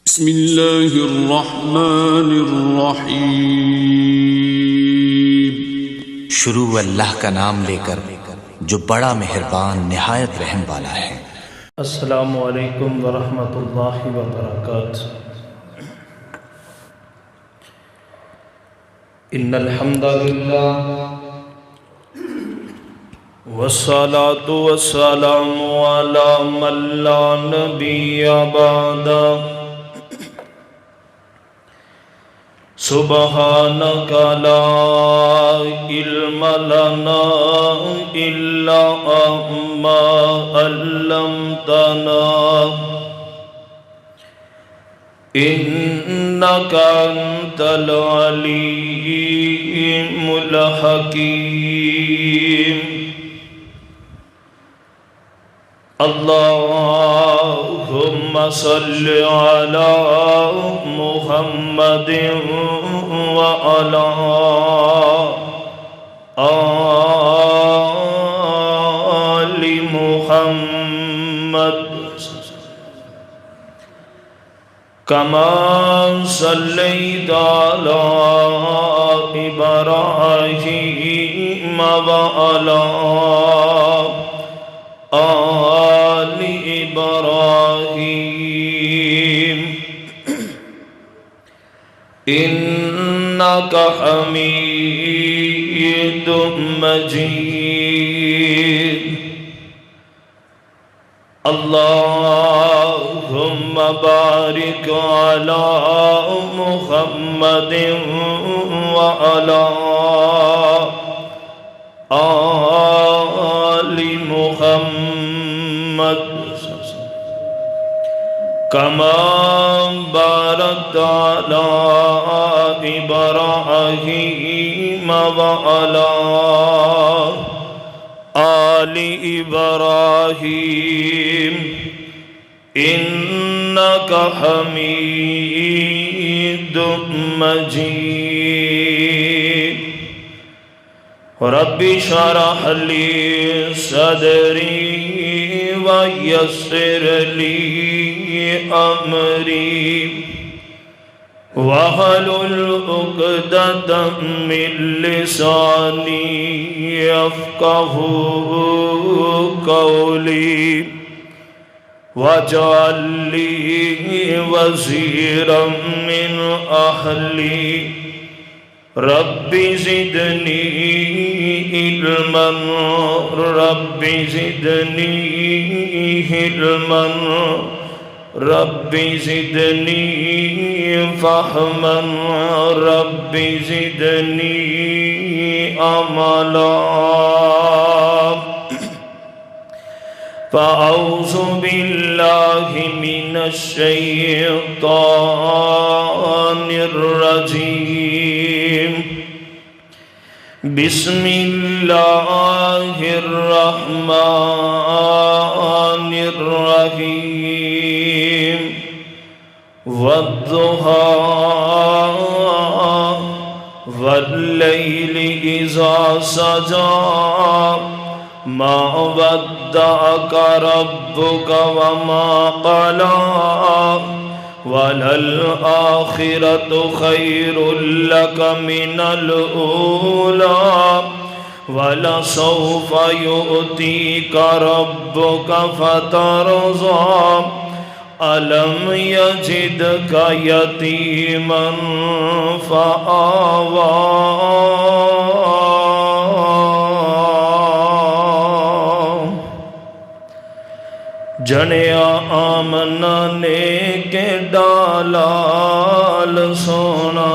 بسم اللہ الرحمن الرحیم۔ شروع اللہ کا نام لے کر جو بڑا مہربان نہایت رحم والا ہے۔ السلام علیکم ورحمۃ اللہ وبرکاتہ۔ ان الحمد للہ والصلاة والسلام علی من لا نبی بعدہ۔ سبحانک لا علم لنا الا ما علمتنا انک انت العلیم الحکیم۔ اللہم صل علی محمد وعلی آل محمد کما صلیت علی ابراہیم وعلی آل ابراہیم انک حمید مجید۔ اللہم بارک علی محمد وعلی آل محمد کما بارکت علی ابراہیم وعلی آل ابراہیم انک حمید مجید۔ رب اشرح لی صدری ویسر لی امری واحلل عقدۃ من لسانی یفقہوا قولی واجعل لی وزیرا من اہلی رب زدنی علما رب زدنی علما رب زدنی فہما رب زدنی عملا۔ فاعوذ باللہ من الشیطان الرجیم بسم اللہ الرحمن الرحیم۔ والضحیٰ واللیل اذا سجی ما ودعک ربک وما قلی وللآخرۃ خیر لک من الأولی ولسوف یؤتیک ربک فترضی ألم يجدك يتيما فآوى جنیا آمنا نے کے ڈالال سونا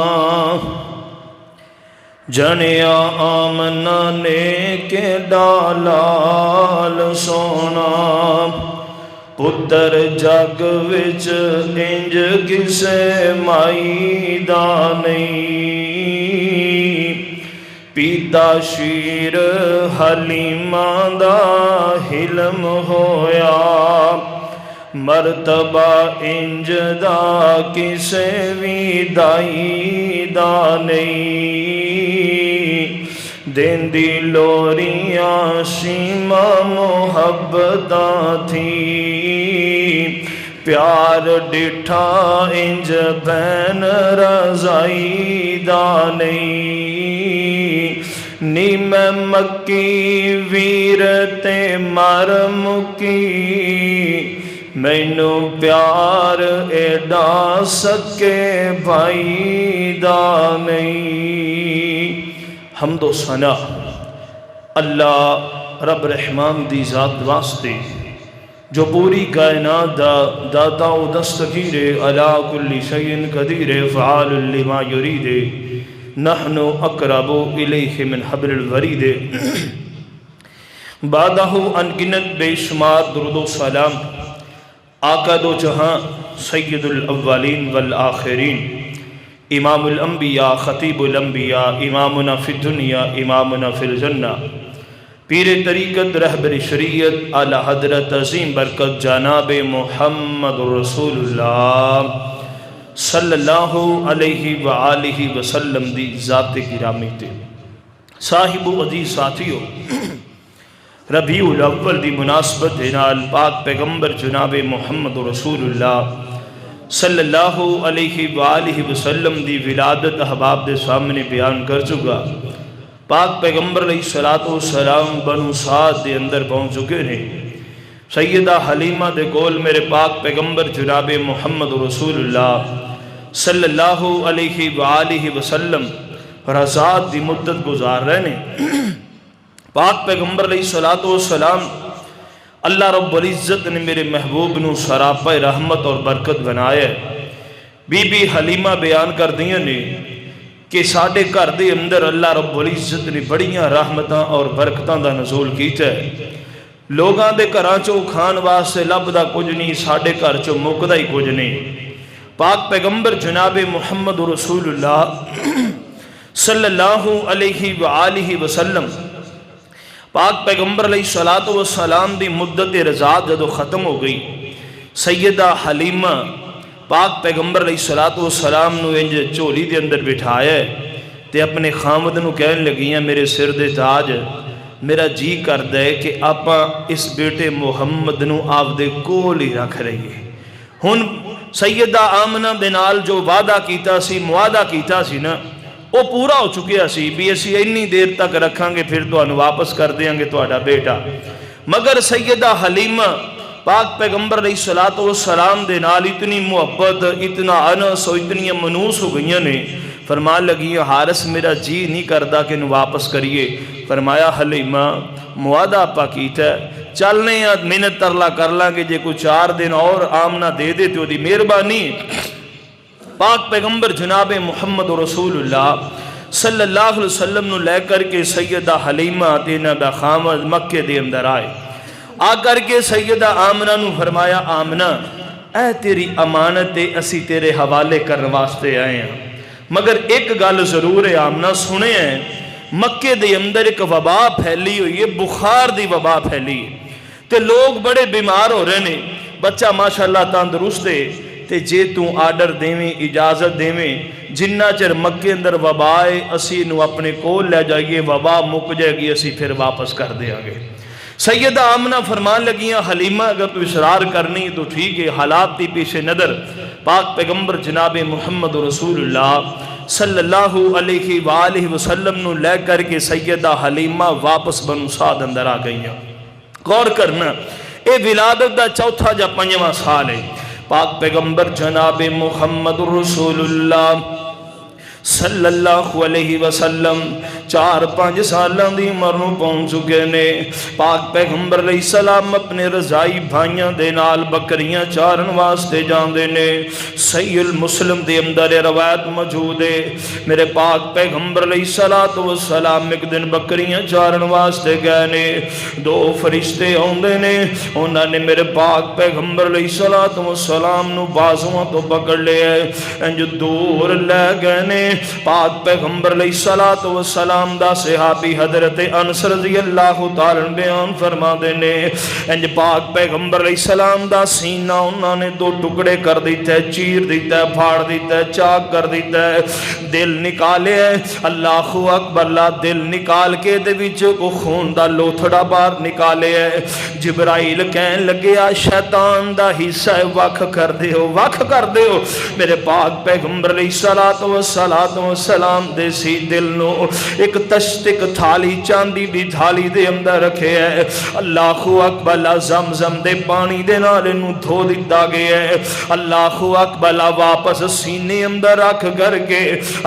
جنیا آمنا نے کے ڈالال سونا پتر جگ وچ انج کسے مائی دا نہیں پیتا شیر حلیماں دا حلم ہویا مرتبہ انج دا کسے وی دائی دا نہیں دین دی لوریاں شیمہ محبتاں تھی پیار ڈٹھا انج بین رضائی دا نہیں نی میں مکی ویر تے مر مکی مینو پیار ایڈا سکے بھائی دا نہیں حمد و ثنا اللہ رب رحمان دی ذات واسطے جو پوری کائنات دا داتا و دستگیر علا کل شیء قدیر فعال لما یرید نحن اقرب الیہ من حبل الورید بعدہ انگنت بے شمار درود و سلام آقا دو جہاں سید الاولین والآخرین امام الانبیاء خطیب الانبیاء امامنا فی الدنیا امامنا فی الجنہ پیر طریقت رہبر شریعت اعلی حضرت عظیم برکت جناب محمد رسول اللہ صلی اللہ علیہ وآلہ وسلم دی ذات گرامی تے صاحب و عزیز ساتھیو ربیع الاول دی مناسبت نال پاک پیغمبر جناب محمد رسول اللہ صلی اللہ علیہ وآلہ وسلم دی ولادت احباب دے سامنے بیان کر چکا پاک پیغمبر علیہ السلام بنو سعد دے اندر پہنچ چکے ہیں سیدہ حلیمہ دے کول میرے پاک پیغمبر جناب محمد رسول اللہ صلی اللہ علیہ وآلہ وسلم رضات دی مدت گزار رہے ہیں پاک پیغمبر علیہ السلام اللہ رب العزت نے میرے محبوب نو سراپا رحمت اور برکت بنایا بی بی حلیمہ بیان کر دیا نے کہ ساڑھے گھر دے اندر اللہ رب العزت نے بڑیاں رحمتاں اور برکتاں دا نزول کیتا ہے لوگاں دے گھراں چوں کھان واسطے لبدا کچھ نہیں ساڑھے گھر چوں مکدا ہی کچھ نہیں پاک پیغمبر جناب محمد رسول اللہ صلی اللہ علیہ وآلہ وسلم پاک پیغمبر علیہ السلام دی مدت رضاعت جدو ختم ہو گئی سیدہ حلیمہ پاک پیغمبر علیہ السلام نو انج چولی دے اندر بٹھایا ہے تے اپنے خامد نو کہنے لگیاں میرے سر دے تاج میرا جی کر دے کہ آپا اس بیٹے محمد نو آپ دے کول ہی رکھ رہی ہے ہن سیدہ آمنہ بنال جو وعدہ کیتا سی معاہدہ کیتا سی نا وہ پورا ہو چکیا سی بھی اسی اتنی دیر تک رکھاں گے پھر تو انہوں واپس کر دیاں گے تہاڈا بیٹا مگر سیدہ حلیمہ پاک پیغمبر علیہ السلام دے نال اتنی محبت اتنا انس و اتنی منوس ہو گئیاں نے فرمان لگی حارس میرا جی نہیں کردہ کہ انہوں واپس کریے فرمایا حلیمہ معاہدہ آپا کیتا ہے چلنے یا محنت ترلا کر لیں گے جے کوئی 4 دن اور آمنہ دے دیتے ہو دی مہربانی پاک پیغمبر جناب محمد رسول اللہ صلی اللہ علیہ وسلم نو لے کر کے سیدہ حلیمہ تینا بخامد مکہ دے اندر آئے آ کر کے سیدہ آمنہ نو فرمایا آمنہ اے تیری امانت اسی تیرے حوالے کرنے واسطے آئے ہیں مگر ایک گل ضرور ہے آمنہ سنے ہیں مکہ دے اندر ایک وبا پھیلی ہوئی ہے بخار دی وبا پھیلی ہے تے لوگ بڑے بیمار ہو رہے ہیں بچہ ماشاءاللہ تندرست ہے تے جے تو آرڈر دیویں اجازت دیویں جنہ چر مکے اندر وبا ہے اسی نو اپنے کول لے جائیے وبا مک جائے گی اسی پھر واپس کر دیا گے سیدہ آمنہ فرمان لگیاں حلیمہ اگر تو اصرار کرنی تو ٹھیک ہے حالات تی پیش نظر پاک پیغمبر جناب محمد رسول اللہ صلی اللہ علیہ وآلہ وسلم نو لے کر کے سیدہ حلیمہ واپس بنو سعد اندر آ گئی ہیں غور کرنا اے ولادت دا چوتھا جا 5واں سال ہے پاک پیغمبر جناب محمد رسول اللہ صلی اللہ علیہ وسلم 4-5 سالان دی مرنو پہنچ چکے نے پاک پیغمبر علیہ السلام اپنے رضائی بھائیاں دے نال بکریاں چارن واسطے جان دے نے صحیح المسلم دے اندر روایت موجود ہے میرے پاک پیغمبر علیہ السلام ایک دن بکریاں چارن واسطے گئے نے 2 فرشتے ہوندے نے انہاں نے میرے پاک پیغمبر علیہ السلام نو بازوان تو پکڑ لے انج دور لے گئے نے پاک پیغمبر علیہ الصلوۃ والسلام دا صحابی حضرت انس رضی اللہ تعالی عنہ بیان فرما دے نے انج پاک پیغمبر علیہ السلام دا سینہ انہاں نے دو ٹکڑے کر دیتا ہے، چیر دیتا ہے، پھاڑ دیتا ہے، چاک کر دیتا ہے، دل نکالے ہے، اللہ اکبر، اللہ دل نکال کے دے وچ کو خون دا لوتھڑا باہر نکالے ہے۔ جبرائیل کہن لگیا شیطان دا حصہ وکھ کر دیو، وکھ کر دیو۔ میرے پاک پیغمبر علیہ السلام دے سی دل نو ایک تشت ایک تھالی چاندی دی تھالی دے اندر رکھے ہے، اللہ اکبر، زمزم دے پانی دے نال نو دھو دتا گیا ہے، اللہ اکبر، واپس سینے اندر رکھ کر کے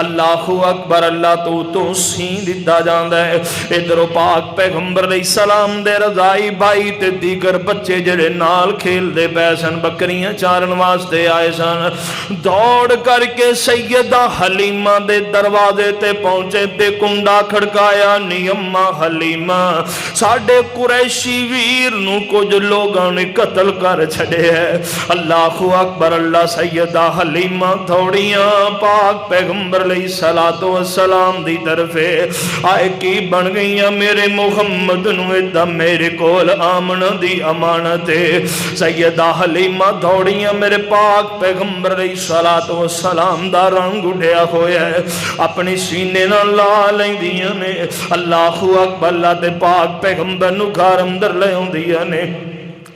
اللہ اکبر، اللہ تو سین دتا جاندا ہے۔ ادھر پاک پیغمبر علیہ السلام دے رضائی بھائی تے دیگر بچے جڑے نال کھیل دے پے سن، بکریاں چارن واسطے آئے سن، دوڑ کر کے سیدہ حلیمہ دے دروازے تے پہنچے تے کنڈا کھڑکایا، نی اماں حلیمہ ساڈے قریشی ویر نو کچھ لوگاں نے قتل کر چھڑے ہے۔ اللہ اکبر، اللہ سیدہ حلیمہ دوڑیاں پاک پیغمبر علیہ السلام دی طرفے آئے، کی بن گئیاں میرے محمد نو ادا میرے کول آمنا دی امانت ہے۔ سیدہ حلیمہ دوڑیاں میرے پاک پیغمبر علیہ السلام دا رنگ اٹھیا ہویا ہے، اپنی سینے نہ لا لیندیاں نے، اللہ اکبر، اللہ دے پاک پیغمبر نو گھر اندر لے ہوندیاں نے۔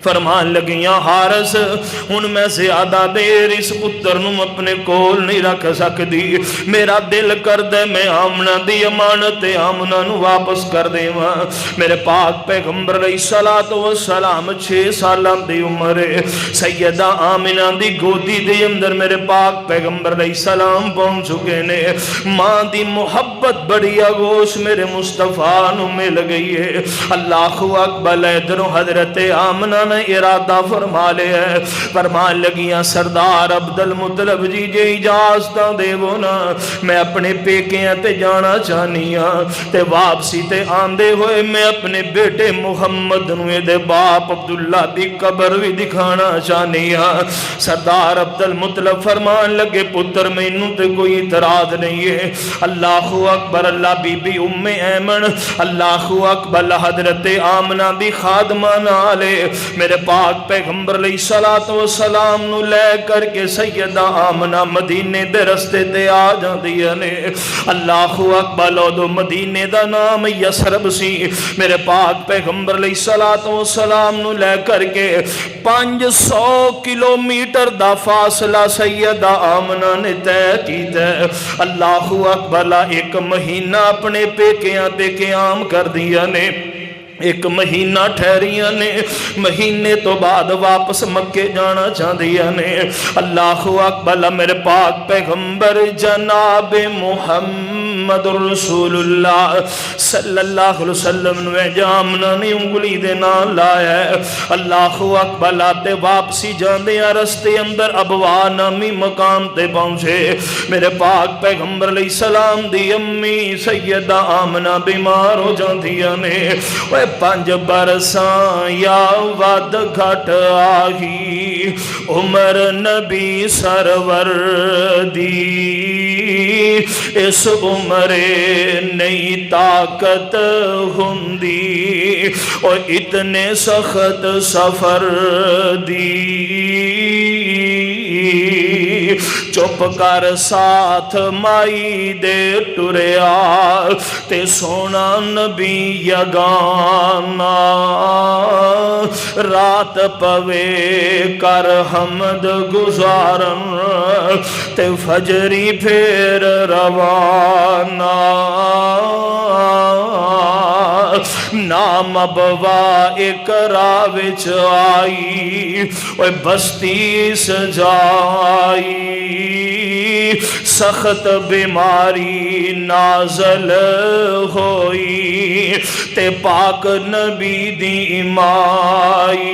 فرمان لگیاں حارس ہن میں زیادہ دیر اس پتر نو اپنے کول نہیں رکھ سکتی، میرا دل کر دے میں آمنہ دی امانت آمنہ نو واپس کر دے ماں۔ میرے پاک پیغمبر علیہ السلام 6 سالاں دی عمر سیدہ آمنہ دی گودی دے اندر میرے پاک پیغمبر علیہ السلام پہنچ چکے نے، ماں دی محبت بڑی آگوش میرے مصطفیٰ نو مل گئی ہے۔ اللہ اکبر، ادھروں حضرت آمنہ ارادہ فرما لے ہے، فرمان لگیاں سردار عبدالمطلب جی جے اجازتاں دے وہ نا، میں اپنے پیکیاں تے جانا چاہنیاں تے واپسی تے آندے ہوئے میں اپنے بیٹے محمد نوے دے باپ عبداللہ دی قبر بھی دکھانا چاہنیاں۔ سردار عبدالمطلب فرمان لگے پتر میں انہوں تے کوئی اعتراض نہیں ہے۔ اللہ اکبر، اللہ بی بی ام ایمن، اللہ اکبر، حضرت آمنہ دی خادمہ نالے میرے پاک پیغمبر علیہ السلام نو لے کر کے سیدہ آمنہ مدینے دے رستے تے آ جاندیاں نے۔ اللہ اکبر، دو مدینے دا نام یسرب سی، میرے پاک پیغمبر علیہ السلام نو لے کر کے 500 کلومیٹر دا فاصلہ سیدہ آمنہ نے طے کیتا ہے۔ اللہ اکبر، 1 مہینہ اپنے پیکیاں تے قیام کر دیا نے، 1 مہینہ ٹھہریاں نے، مہینے تو بعد واپس مکے جانا چاہدیاں نے۔ اللہ اکبر، میرے پاک پیغمبر جناب محمد رسول اللہ صلی اللہ علیہ وسلم نے جامنا نے انگلی دے نال لایا ہے۔ اللہ اکبر، لاتے واپسی جاندیاں رستے اندر ابوا نامی مقام تے پہنچے، میرے پاک پیغمبر علیہ السلام دی امی سیدہ آمنہ بیمار ہو جاندیاں نے۔ 5 برساں یا ود گھٹ آہی عمر نبی سرور دی، اس عمر نئی طاقت ہوندی اور اتنے سخت سفر دی، چپ کر ساتھ مائی دے ٹریا تے سونا نبی یگانا، رات پوے کر حمد گزارن تے فجری پھر روانہ، نام ابوا اقرا وچ آئی بستی سجائی، سخت بیماری نازل ہوئی تے پاک نبی دی مائی،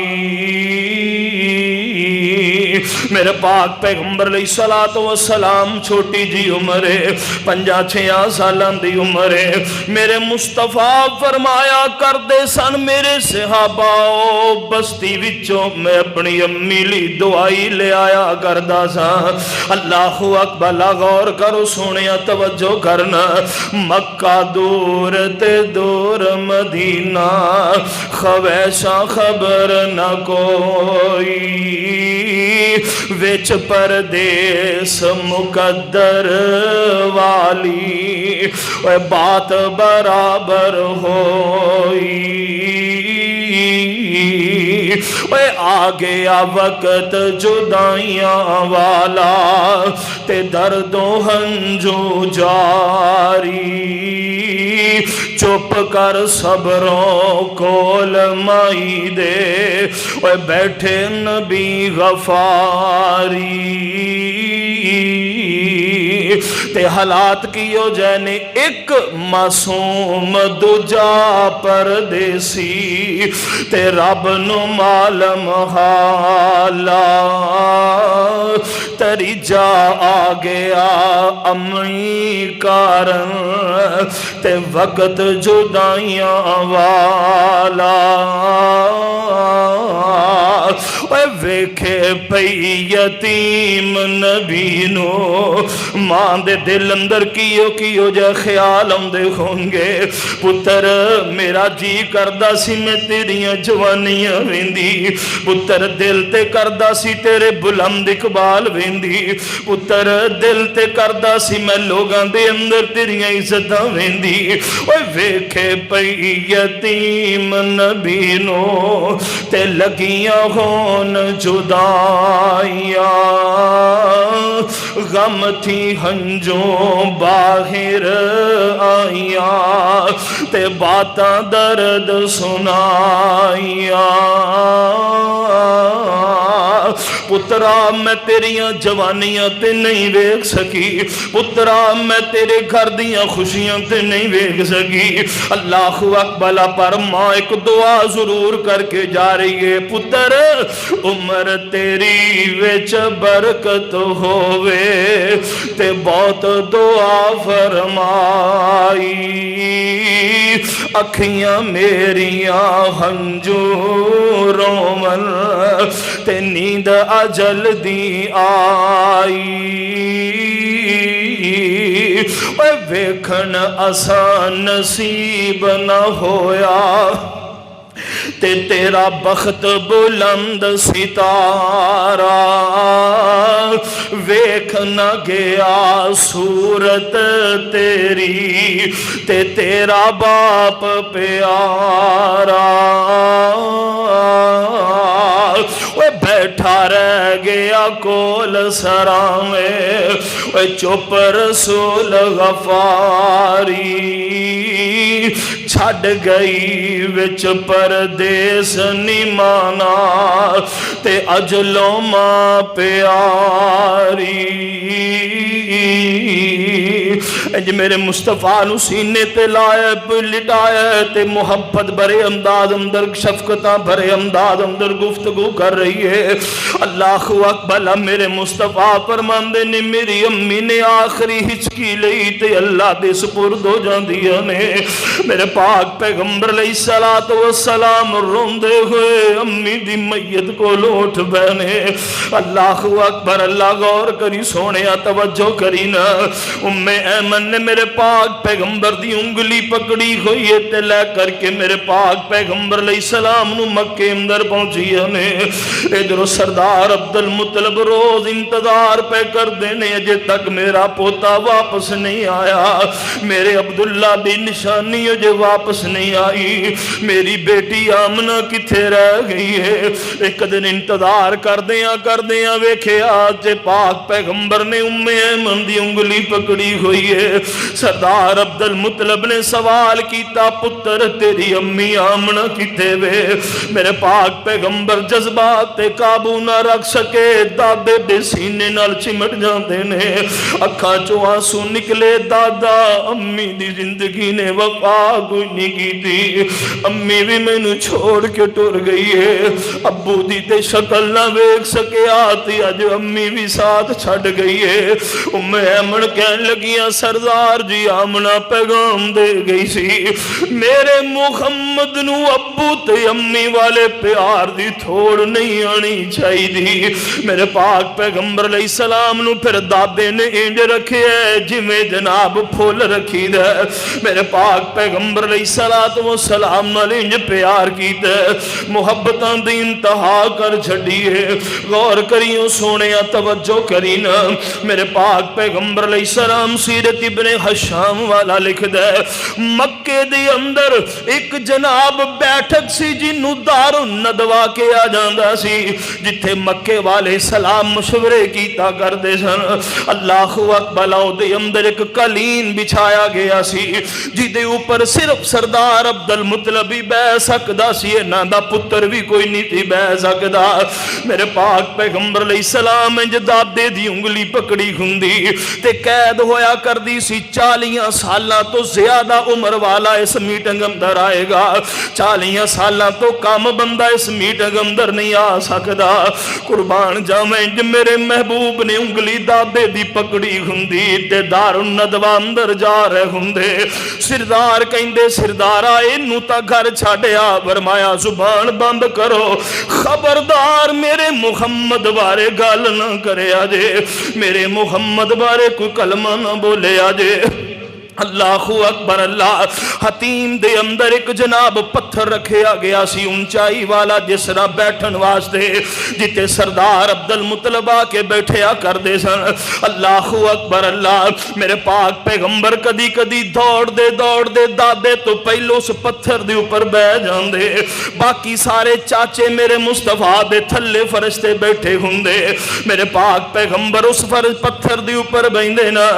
میرے پاک پیغمبر علیہ الصلوۃ والسلام چھوٹی جی عمر ہے 5-6 سالاں دی عمر ہے میرے مصطفیٰ فرمایا کردے سن میرے صحابہ بستی وچوں میں اپنی امی لی دعائی لے آیا کردا سا اللہ اکبر غور کرو سونیا توجہ کرنا مکہ دور تے دور مدینہ خویشاں خبر نہ کوئی وچ پردیس مقدر والی بات برابر ہوئی آ گیا وقت جدائیاں والا تے درد و ہنجو جاری چپ کر صبروں کول مائی دے بیٹھے نبی غفاری تے حالات کیو جانے ایک معصوم دوجا پردیسی تے رب نو معلوم حالا تریجا آ گیا امی کارن تے وقت جدائیاں والا ویکھے پئی یتیم نبی نو ماں دے دل اندر کیو جا خیال آندے ہوں گے پتر میرا جی کردہ سی میں تیریاں جوانیاں ویندی پتر دل تے کردہ سی تیرے بلند اقبال ویندی پتر دل تے کردہ سی میں لوگاں دے اندر تیریاں عزتاں ویندی ویکھے پئی یتیم نبی نو تے لگیاں ہون جدائیاں غم تھی ہنجوں باہر آئیاں تے باتاں درد سنائیاں پترا میں تیریاں جوانیاں تے نہیں ویکھ سکی پترا میں تیرے گھر دیاں خوشیاں تے نہیں ویکھ سکی اللہ اکبر پر ماں ایک دعا ضرور کر کے جا رہی ہے پتر عمر تیری وچ برکت ہووے تے بہت دعا فرمائی اکھیاں میریاں ہنجو رومن تے نیند اجل دی آئی ویکھن آسان نصیب نہ ہویا تے تیرا بخت بلند ستارہ ویکھ نہ گیا صورت تیری تے تیرا باپ پیارا بیٹھا رہ گیا کول سرامے چپ رسول غفاری چھڑ گئی وچ پردیس نیمانا تے اجلو ماں پیاری انج میرے مصطفیٰ نو سینے تے لائے لٹائے تے محبت بھرے انداز اندر شفقتاں بھرے انداز اندر گفتگو کر رہی ہے اللہ اکبر میرے مصطفیٰ فرماندے نے میری امی نے آخری ہچکی لئی تے اللہ دے سپرد ہو جاندیاں نے میرے پاک پیغمبر علیہ الصلوۃ والسلام روندے ہوئے امی دی میت کو لوٹ بہنے اللہ اکبر اللہ غور کری سونیا توجہ کری نا ایمن نے میرے پاک پیغمبر دی انگلی پکڑی ہوئی ہے تے لے کر کے میرے پاک پیغمبر علیہ السلام نو مکے اندر پہنچی نے ادھر سردار عبد المطلب روز انتظار پہ کر دینے اجے تک میرا پوتا واپس نہیں آیا میرے عبداللہ دی نشانی اجے واپس نہیں آئی میری بیٹی آمنہ کتھے رہ گئی ہے ایک دن انتظار کر دیاں ویکھے آج پاک پیغمبر نے ایمن دی انگلی پکڑی ہوئی ہے سردار عبد المطلب نے سوال کیتا پتر تیری امی آمنہ کتے وے؟ میرے پاک پیغمبر جذبات تے قابو نہ رکھ سکے، دادے دے سینے نال چمٹ جاندے نے، اکھاں چوں آنسو نکلے، دادا امی دی زندگی نے وفا کوئی نہیں کی تھی، امی بھی میں نو چھوڑ کے ٹر گئی ہے، ابو دی تے شکل نہ ویکھ سکے آتی اج امی بھی ساتھ چھڑ گئی ہے۔ ایمن کہن لگیاں سردار جی آمنہ پیغام دے گئی سی، میرے محمد نو ابو تے امی والے پیار دی تھوڑ نہیں آنی چاہی دی۔ میرے پاک پیغمبر علیہ السلام نو پھر دادے نے انج رکھے ہے جویں جناب پھول رکھی دے، میرے پاک پیغمبر علیہ السلام نال انج پیار کیتا ہے، محبتاں دی انتہا کر چھڈیے۔ غور کریو سونیا، توجہ کرینا، میرے پاک پیغمبر علیہ السلام سیرت ابن حشام والا لکھ دے، مکے دے اندر ایک جناب بیٹھک سی جنوں دار الندوہ کے آ جاندا سی، جتھے مکے والے سلام مشورے کیتا کردے سن۔ اللہ اکبر، دے اندر ایک قالین بچھایا گیا سی جدے اوپر صرف سردار عبد المطلب ہی بہ سکدا سی، انہاں دا پتر بھی کوئی نہیں تھی بہ سکدا۔ میرے پاک پیغمبر علیہ السلام انج دادے دی انگلی پکڑی ہوندی تے قید ہویا کردی سی، 40 سالاں تو زیادہ عمر والا اس میٹنگ اندر آئے گا، 40 سالاں تو کم بندہ اس میٹنگ اندر نہیں آ سکدا۔ قربان جاویں انج میرے محبوب نے انگلی دادے دی پکڑی ہوندی تے دار الندوہ اندر جا رہے ہوندے، سردار کہندے سردارا اینوں تا گھر چھڈیا، فرمایا زبان بند کرو، خبردار میرے محمد بارے گل نہ کرے آجے، میرے محمد بارے کوئی کلمہ نہ بولے آجے۔ اللہ اکبر اللہ۔ حتیم دے اندر ایک جناب پتھر رکھیا گیا سی اونچائی والا، جس طرح بیٹھن واسطے جتے سردار عبد المطلب آ کے بیٹھیا کر دے سن۔ اللہ اکبر اللہ۔ میرے پاک پیغمبر کدی کدی دوڑ دے دادے تو پہلو اس پتھر دے اوپر بہ جاندے، باقی سارے چاچے میرے مصطفیٰ دے تھلے فرشتے بیٹھے ہوندے، میرے پاک پیغمبر اس پتھر دے اوپر بیندے نا،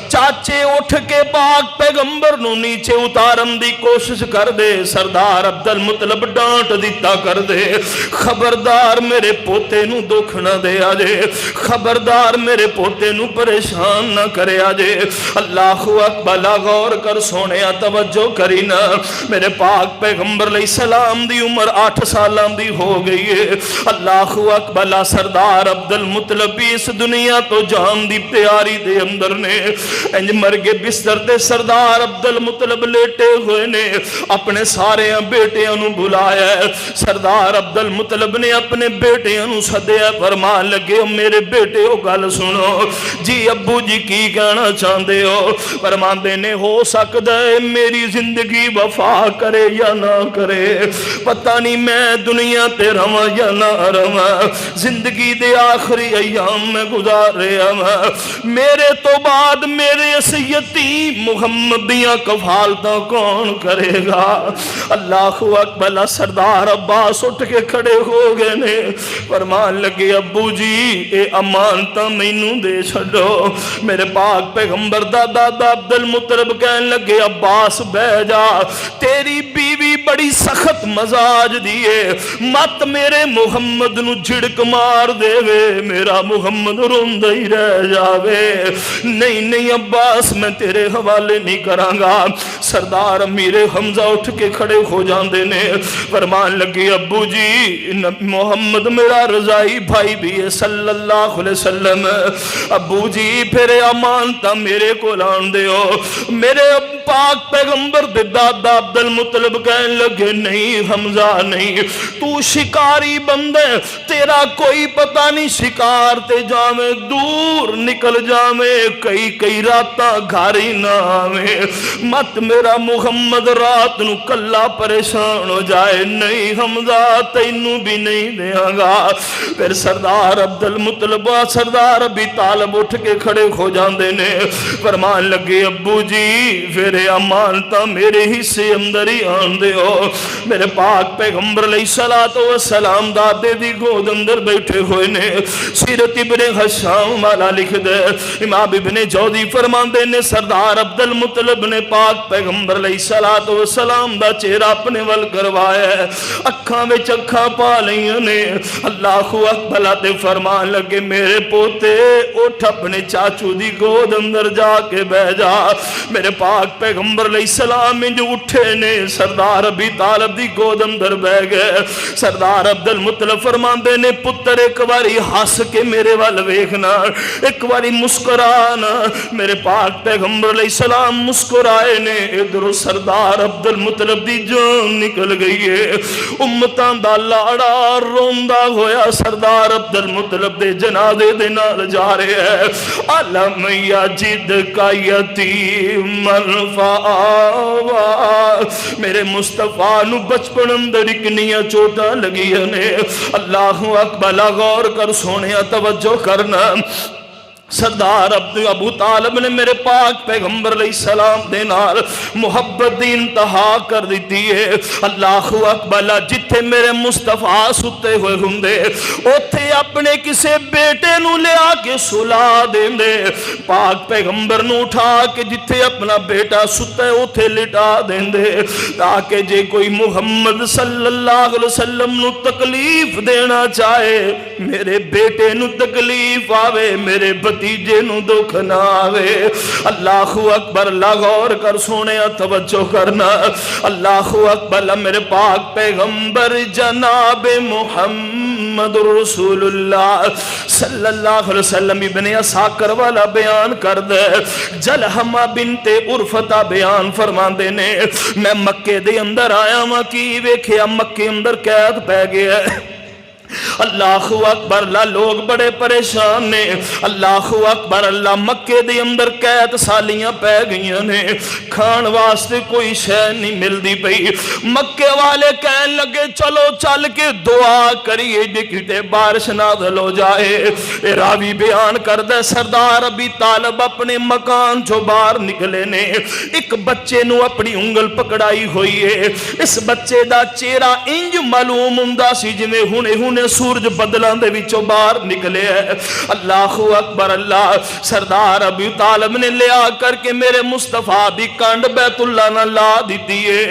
چاچے اٹھ کے پاک پیغمبر نو نیچے اتارن دی کوشش کر دے، سردار عبد المطلب ڈانٹ دیتا کر دے، خبردار میرے پوتے نو دکھ نہ دے آجے، خبردار میرے پوتے نو پریشان نہ کرے آجے۔ اللہ اکبر، غور کر سونے توجہ کرینا، میرے پاک پیغمبر علیہ السلام دی عمر 8 سالاں دی ہو گئی ہے۔ اللہ اکبر، سردار عبد المطلب اس دنیا تو جان دی تیاری دے اندر نے، انج مرگے بستر دے سردار عبد المطلب لیٹے ہوئے نے، اپنے سارے بیٹیاں نو بلایا ہے، سردار عبد المطلب نے اپنے بیٹیاں نو سدیا، فرمان لگے میرے بیٹے ہو گل سنو، جی ابو جی کی کہنا چاہتے ہو؟ فرماندے نے ہو سکتا ہے میری زندگی وفا کرے یا نہ کرے، پتہ نہیں میں دنیا تے رواں یا نہ رواں، زندگی دے آخری ایام میں گزار رہا ہوں، میرے تو بعد میرے اس یتیم محمد دیاں کفالتاں کون کرے گا؟ اللہ اکبر، سردار عباس اٹھ کے کھڑے ہو گئے نے، فرمان لگے ابو جی اے امانتاں مینوں دے چھڈو۔ میرے پاک پیغمبر دا دادا عبد المطلب کہن لگے عباس بہ جا، تیری بیوی بڑی سخت مزاج دیے، مت میرے محمد نو جھڑک مار دے وے، میرا محمد روندہ ہی رہ جاوے۔ نہیں عباس میں تیرے حوالے نہیں کراں گا۔ سردار امیر حمزہ اٹھ کے کھڑے ہو جاندے نے، فرمان لگے ابو جی محمد میرا رضائی بھائی بھی ہے صلی اللہ علیہ وسلم، ابو جی پھر امانتاں میرے کو لان دے ہو۔ میرے پاک پیغمبر دے دادا عبد المطلب کہن لگے نہیں حمزہ نہیں، تو شکاری بندے، تیرا کوئی پتہ نہیں، شکار تے جاویں دور نکل جاویں، کئی راتاں گھاری نہ آویں، مت میرا محمد رات نو کلا پریشان ہو جائے، نہیں حمزہ تینوں بھی نہیں دیاں گا۔ پھر سردار عبد المطلب سردار ابی طالب اٹھ کے کھڑے ہو جاندے نے، فرمان لگے ابو جی پھر امانتاں میرے حصے اندر ہی آن دے ہو۔ میرے پاک پیغمبر علیہ الصلوۃ والسلام دادے دی گود اندر بیٹھے ہوئے نے. سیرت ابن حشام والا لکھ دے امام ابن جوزی فرماندے نے سردار عبد المطلب نے پاک پیغمبر علیہ الصلوۃ والسلام دا چہرہ اپنے ول کروایا ہے, اکھاں وچ اکھاں پا لیاں نے. اللہ اکبر تے فرمان لگے میرے پوتے اٹھ اپنے چاچو دی گود اندر جا کے بہ جا. میرے پاک پیغمبر علیہ السلام جو اٹھے نے سردار ابی طالب دی گود اندر بہ گئے. سردار عبد المطلب فرماندے نے پتر ایک باری ہس کے میرے وال ویکھنا, ایک باری مسکرانا. میرے پاک پیغمبر علیہ السلام مسکرائے نے. ادھر سردار عبد المطلب دی جان نکل گئی ہے. امتاں دا لاڑا روندا ہویا سردار عبد المطلب دے جنازے دے نال جا رہے ہے. علم یجد کا یتیم الفاوا, میرے مصطفیٰ نو بچپن اندر کنیاں چوٹاں لگیاں نے. اللہ اکبر غور کر سونے توجہ کرنا. سردار ابو طالب نے میرے پاک پیغمبر علیہ السلام دے نال محبت دی انتہا کر دیتی ہے. اللہ اکبر جتھے میرے مصطفیٰ ستے ہوئے ہوندے اوتھے اپنے کسے بیٹے نو لے آ کے سلا دیندے. پاک پیغمبر نو اٹھا کے جتھے اپنا بیٹا ستا ہے اوتھے لٹا دیندے تاکہ جے کوئی محمد صلی اللہ علیہ وسلم نو تکلیف دینا چاہے میرے بیٹے نو تکلیف آوے, میرے بھتیجے نو دکھ نہ آوے. اللہ اکبر غور کر سونے توجہ کرنا. اللہ اکبر میرے پاک پیغمبر جناب محمد رسول اللہ صلی اللہ علیہ وسلم ابن اساکر والا بیان کر دے. جلحمہ بنت عرفتہ بیان فرماندے نے میں مکے دے اندر آیا ماں کی ویکھیا مکے اندر قید پہ گیا. اللہ اکبر اللہ لوگ بڑے پریشان نے. اللہ اکبر اللہ مکے دے اندر قید سالیاں پہ گئیاں نے, کھان واسطے کوئی شے نہیں ملدی پئی. مکے والے کہن لگے چلو چل کے دعا کریے جے کتے بارش نازل ہو جائے. اے راوی بیان کردہ سردار ابی طالب اپنے مکان جو باہر نکلے نے, ایک بچے نو اپنی انگل پکڑائی ہوئی ہے. اس بچے دا چہرہ انج معلوم ہوندا سی جویں ہونے سورج بدلاں دے وچوں باہر نکلے ہے. اللہ اکبر اللہ سردار ابی طالب نے لیا کر کے میرے مصطفیٰ دی کانڈ بیت اللہ نہ لا دیتی ہے.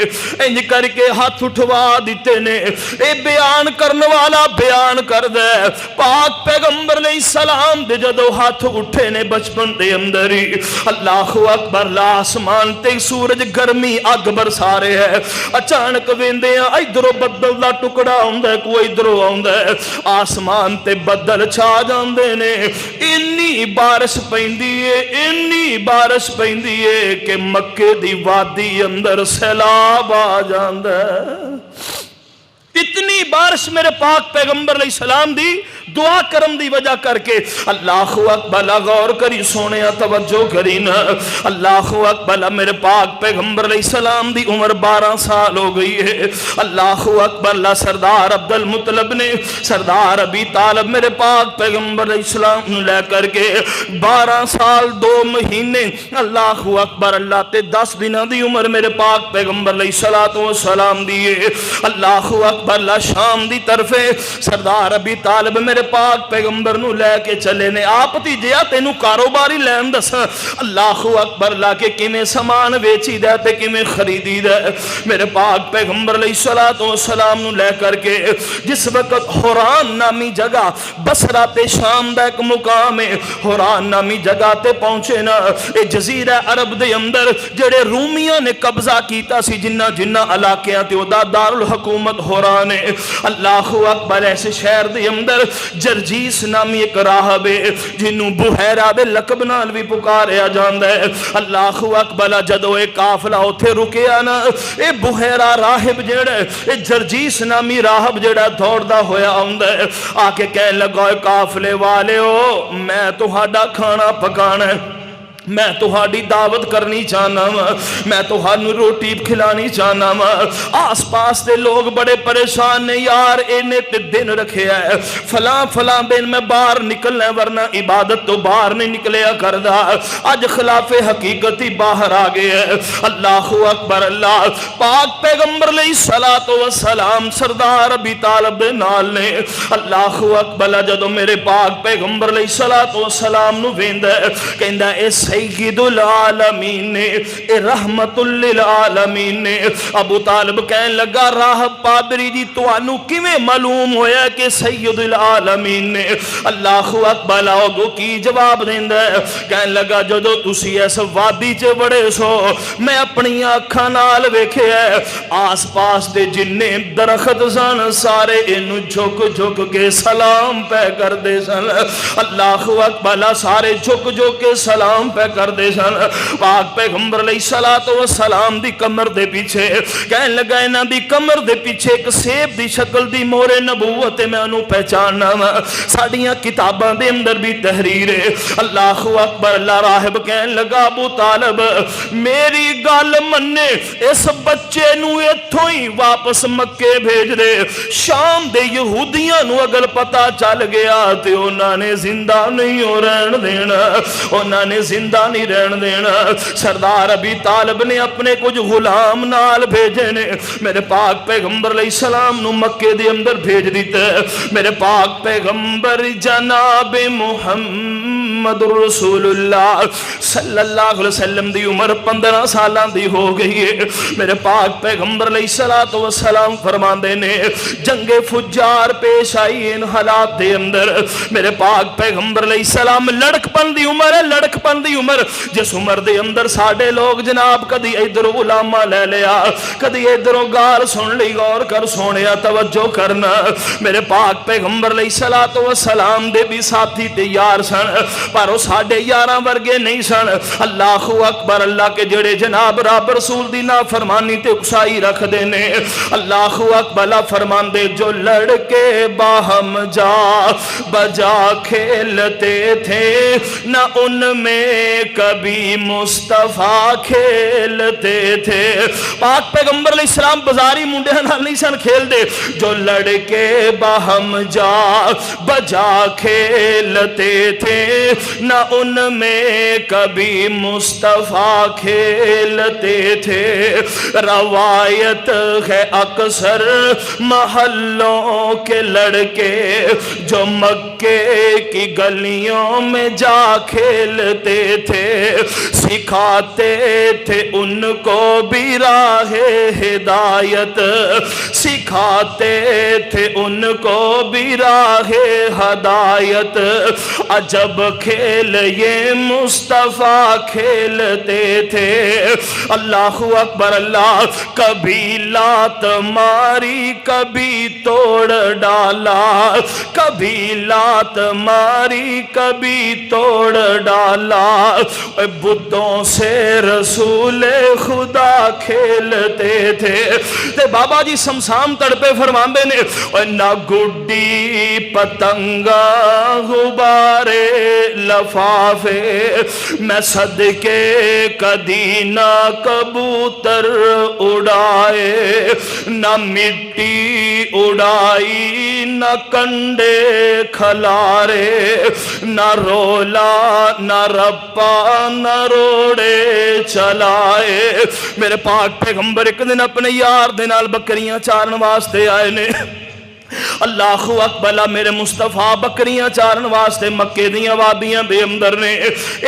انج کر کے ہاتھ اٹھوا دیتے نے. اے بیان کرنے والا بیان کر دے پاک پیغمبر علیہ السلام دے جدو ہاتھ اٹھے نے بچپن دے اندر ہی اللہ اکبر اللہ آسمان تے سورج گرمی اگ برسا رہے ہے. اچانک ویندے ہیں ادھروں بدل دا ٹکڑا ہوندا ہے کوئی ادھروں آوندا ہے, آسمان تے بدل چھا جاندے نے. انی بارش پیندی ہے انی بارش پیندی ہے کہ مکے دی وادی اندر سیلاب آ جاندا ہے. اتنی بارش میرے پاک پیغمبر علیہ السلام دی دعا کرم دی وجہ کر کے. اللہ اکبر غور کری سونے توجہ کرینا. اللہ اکبر میرے پاک پیغمبر علیہ السلام دی عمر 12 سال ہو گئی ہے. اللہ اکبر اللہ سردار عبد المطلب نے سردار ابی طالب میرے پاک پیغمبر علیہ السلام لے کر کے 12 سال 2 مہینے اللہ اکبر اللہ تے 10 دنوں دی عمر میرے پاک پیغمبر علیہ السلام دی ہے. اللہ اکبر اللہ شام دی طرف سردار ابی طالب میرے پاک پیغمبر نو لے کے چلے نے. آپ تیجیا تینو کاروباری لین دساں. اللہ اکبر لا کے کیویں سامان ویچی دے تے کیویں خریدی دے. میرے پاک پیغمبر علیہ السلام نو لے کر کے جس وقت حوران نامی جگہ بصرہ تے شام دا ایک مقام ہے, حوران نامی جگہ تے پہنچے نا. اے جزیرہ عرب دے اندر جڑے رومیاں نے قبضہ کیتا سی جنہ علاقیاں تے او دا دارالحکومت حوران ہے. اللہ اکبر ایسے شہر دے اندر جرجیس نامی ایک راہب ہے جنوں بحیرہ دے لقب نال بھی پکاریا جاندا ہے. اللہ اکبر جدو ایک قافلہ اوتھے رکیا نا, اے بحیرہ راہب جڑا اے جرجیس نامی راہب جڑا دوڑدا ہویا آوندا ہے, آ کے کہن لگا اے قافلے والے ہو میں تہاڈا کھانا پکانا ہے. میں تہاڈی دعوت کرنی چاہنا وا، میں تہانوں روٹی کھلانی چاہنا وا۔ آس پاس دے لوگ بڑے پریشان نے، یار اینے تے دن رکھے ہے، فلاں فلاں دن میں باہر نکلنا ہے ورنہ عبادت تو باہر نہیں نکلیا کردا۔ اج خلاف حقیقت ہی باہر آ گئے ہے۔ اللہ اکبر اللہ۔ پاک پیغمبر علیہ الصلوۃ والسلام سردار ابی طالب دے نال نے، اللہ اکبر، جدوں میرے پاک پیغمبر علیہ الصلوۃ والسلام نو ویندا ہے، کہندا اے سید العالمین نے، اے رحمت للعالمین نے۔ ابو طالب کہنے لگا راہب پادری جی توانوں کیویں معلوم ہویا کہ سید العالمین نے؟ اللہ اکبر، لوگو کی جواب دیندا ہے، کہنے لگا جدو تسی اس وادی چ بڑے سو میں اپنی اکھاں نال ویکھیا ہے، آس پاس دے جننے درخت سن سارے اینو جھک جھک کے سلام پہ کردے سن۔ اللہ اکبر، سارے جھک جھک کے سلام پہ کر دے سن۔ پاک پیغمبر علیہ الصلوۃ والسلام دی کمر دے پیچھے، کہنے لگا انہاں دی کمر دے پیچھے ایک سیب دی شکل دی مہر نبوت میں انہوں پہچاننا وا، ساڈیاں کتاباں دے اندر بھی تحریر ہے۔ اللہ اکبر، اللہ راہب کہنے لگا ابو طالب میری گل مننے، اس بچے نو ایتھوں ہی واپس مکے بھیج دے، شام دے یہودیاں نو اگر پتہ چل گیا تے انہاں نے زندہ نہیں ہو رہن دینا، انہاں نے زندہ نہیں رہن دینا۔ سردار ابی طالب نے اپنے کچھ غلام نال بھیجے نے، میرے پاک پیغمبر علیہ السلام نو مکے دے اندر بھیج دیتا ہے۔ میرے پاک پیغمبر جناب محمد رسول اللہ صلی اللہ علیہ وسلم دی عمر 15 سالاں دی ہو گئی ہے۔ میرے پاک پیغمبر علیہ الصلوۃ والسلام فرماندے نے جنگ فجار پیش آئی ان حالات دے اندر، میرے پاک پیغمبر علیہ السلام لڑک پن دی عمر ہے، لڑک پن دی عمر، جس عمر دے اندر ساڈے لوگ جناب کدی ادھر علامہ لے لیا، کدی ادھروں گال سن لی، غور کر سونیا توجہ کرنا۔ میرے پاک پیغمبر علیہ الصلوۃ والسلام دے بھی ساتھی تے یار سن، پر وہ ساڈے یاراں ورگے نہیں سن۔ اللہ اکبر، اللہ کے جڑے جناب رب رسول دی نافرمانی تے اکسائی رکھ دے نے۔ اللہ اکبر، اللہ فرماندے جو لڑکے باہم جا بجا کھیلتے تھے نہ ان میں کبھی مصطفیٰ کھیلتے تھے۔ پاک پیغمبر علیہ السلام بازاری منڈے نال نہیں سن کھیل دے، جو لڑکے باہم جا بجا کھیلتے تھے نہ ان میں کبھی مصطفیٰ کھیلتے تھے۔ روایت ہے اکثر محلوں کے لڑکے جو مکے کی گلیوں میں جا کھیلتے تھے، سکھاتے تھے ان کو بھی راہ ہدایت، سکھاتے تھے ان کو بھی راہ ہدایت۔ عجب کھیل یہ مصطفیٰ کھیلتے تھے۔ اللہ اکبر اللہ، کبھی لات ماری کبھی توڑ ڈالا، کبھی لات ماری کبھی توڑ ڈالا، بتوں سے رسول خدا کھیلتے تھے۔ تے بابا جی سمسام تڑپے فرماندے نے نہ گڈی پتنگا غبارے لفافے، میں صدقے کدی نہ کبوتر اڑائے، نہ مٹی اڑائی نہ کنڈے کھلارے، نہ رولا نہ رپا نہ روڑے چلائے۔ میرے پاک پیغمبر ایک دن اپنے یار دے نال بکریاں چارن واسطے آئے نے۔ اللہ اکبر، میرے مصطفیٰ بکریاں چارن واسطے مکے دیاں وادیاں دے اندر نے۔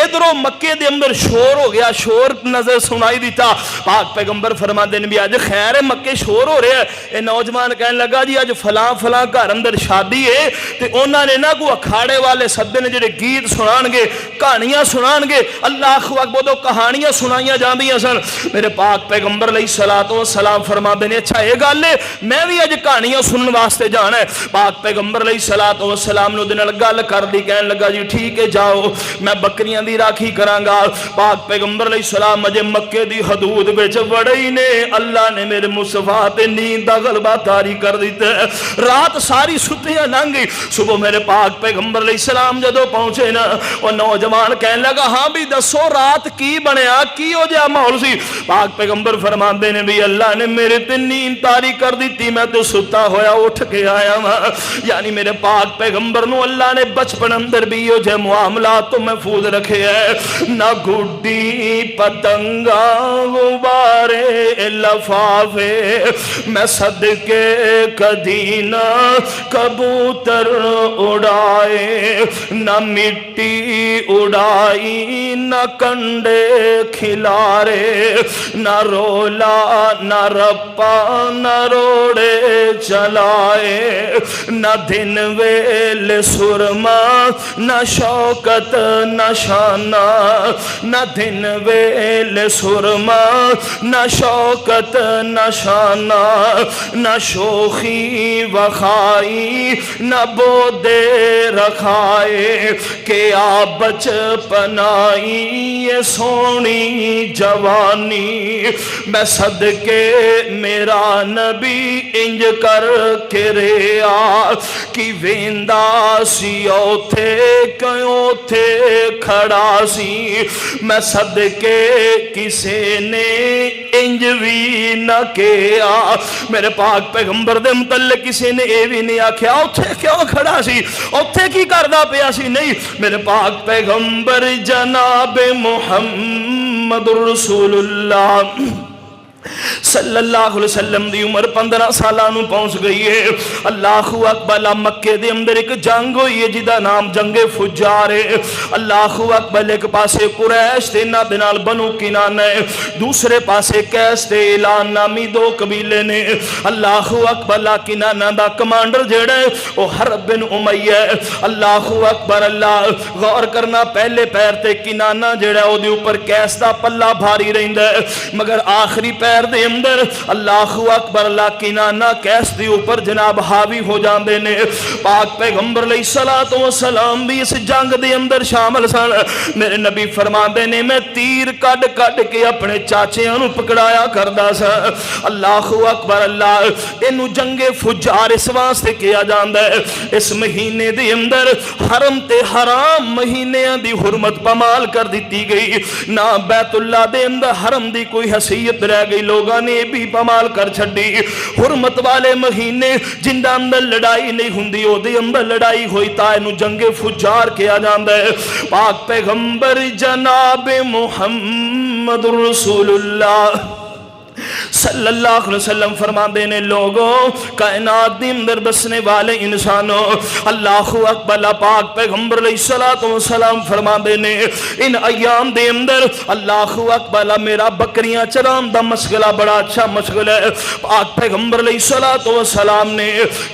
ادھروں مکے دے اندر شور ہو گیا، شور نظر سنائی دیتا۔ پاک پیغمبر فرماندے نے بھی اج خیر ہے مکے شور ہو رہا ہے۔ اے نوجوان کہنے لگا جی اج فلاں فلاں گھر اندر شادی ہے تے انہاں نے نہ کوئی اکھاڑے والے سدے نے جڑے گیت سنان گے، کہانیاں سنان گے۔ اللہ اکبر، وہ کہانیاں سنائیاں جاندیاں سن۔ میرے پاک پیغمبر علیہ الصلوۃ والسلام فرماندے نے اچھا یہ گل ہے میں بھی اج کہانیاں سنن واسطے جانا ہے. پاک پیغمبر علیہ الصلوۃ والسلام نے دے نال گل کر دی, کہن لگا جی ٹھیک ہے جاؤ میں بکریاں دی راکھی کراں گا. پاک پیغمبر علیہ السلام اجے مکے دی حدود وچ وڑے ہی نے, اللہ نے میرے مصطفیٰ تے نیند دا غلبہ طاری کر دیتا ہے. رات ساری ستیاں لنگ گئی. صبح میرے پاک پیغمبر علیہ السلام جدو پہنچے نا, وہ نوجوان کہنے لگا ہاں بھی دسو رات کی بنیا, کی ہو جا ماحول سی؟ پاک پیغمبر فرماندے نے بھی اللہ نے میرے تے نیند طاری کر دیتی, میں تو ستا ہویا اٹھ کے آیا ہاں. یعنی میرے پاک پیغمبر نو اللہ نے بچپن اندر بھی ہو جائے معاملات تو محفوظ رکھے ہے. نہ گڈی پتنگا غبارے لفافے میں صدقے کدی نہ کبوتر اڑائے, نہ مٹی اڑائی نہ کنڈے کھلارے, نہ رولا نہ رپا نہ روڑے چلائے, نہ دن ویل سرما نہ شوکت نہ شانہ, نہ دن ویل سرما نہ شوکت نہ شانہ, نہ شوخی وخائی نہ بودے رکھائے, کہ آ بچپنائی یہ سونی جوانی, میں صدقے میرا نبی انج کر کے ریا کی ویندا سی اوتھے کیوں تھے کھڑا سی, میں صدقے کسے نے انج بھی نہ کیا. میرے پاک پیغمبر دے متعلق کسی نے اے بھی نہیں آکھیا اوتھے کیوں کھڑا سی, اوتھے کی کردا پیا سی, نہیں. میرے پاک پیغمبر جناب محمد رسول اللہ صلی اللہ علیہ وسلم دی عمر 15 سالہ نو پہنچ گئی ہے. اللہ اکبر. مکے دے اندر ایک جنگ ہوئی ہے جدا نام جنگ فجار ہے. اللہ اکبر. ایک پاسے قریش تے نہ دے نال بنو کنانہ ہے, دوسرے پاسے قیس تے اعلان نامی دو قبیلے نے. اللہ اکبر. کنانہ دا کمانڈر جیڑا ہے وہ حرب بن امیہ ہے. اللہ اکبر. اللہ غور کرنا, پہلے پیر تے کنانہ جیڑا ہے او دے اوپر قیس دا پلہ بھاری رہندا ہے, مگر آخری پیر دے اندر اللہ اکبر اللہ کنانہ قیس دے اوپر جناب حاوی ہو جاندے نے. پاک پیغمبر علیہ الصلوۃ والسلام بھی اس جنگ دے اندر شامل سن. میرے نبی فرماندے نے میں تیر کڈ کڈ کے اپنے چاچیاں نو پکڑایا کردا سا. اللہ اکبر اللہ. اینو جنگ فجار اس واسطے کیا جاندا ہے, اس مہینے دے اندر حرم تے حرام مہینیاں دی حرمت پامال کر دیتی گئی. نہ بیت اللہ دے اندر حرم دی کوئی حیثیت رہ گئی, لوگاں نے بھی پامال کر چھڈی. حرمت والے مہینے جن دے اندر لڑائی نہیں ہوندی او دے اندر لڑائی ہوئی, تا اینو جنگ فجار کیا جاندا ہے. پاک پیغمبر جناب محمد رسول اللہ صلی اللہ علیہ وسلم فرماندے نے لوگوں کائنات دے اندر بسنے والے انسانوں, اللہ اکبر. پاک پیغمبر علیہ الصلوۃ والسلام فرماندے نے ان ایام دے اندر اللہ اکبر میرا بکریاں چران دا مشغلہ بڑا اچھا مشغلہ ہے. پاک پیغمبر علیہ الصلوۃ والسلام نے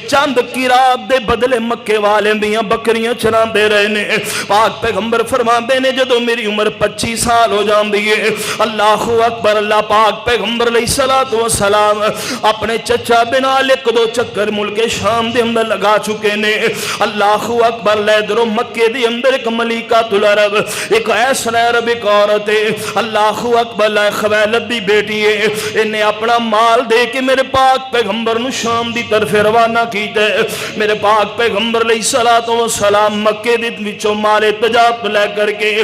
چند قرات دے بدلے مکے والے دیاں بکریاں چران دے رہے نے. پاک پیغمبر فرماندے نے جدو میری عمر 25 سال ہو جاندی ہے, اللہ اکبر اللہ پاک پیغمبر علیہ الصلوۃ والسلام اپنے چچا بنال ایک دو چکر ملک شام دے اندر لگا چکے نے. اللہ اکبر. لیدرو مکے دے اندر ایک ملیکۃ العرب, ایک ایسا عرب ایک عورت ہے, اللہ اکبر خویلد دی بیٹی ہے, انہیں اپنا مال دے کے میرے پاک پیغمبر نو شام دی طرف روانہ کیتا ہے. میرے پاک پیغمبر علیہ الصلوۃ والسلام مکے دے وچوں مال تجارت لے کر کے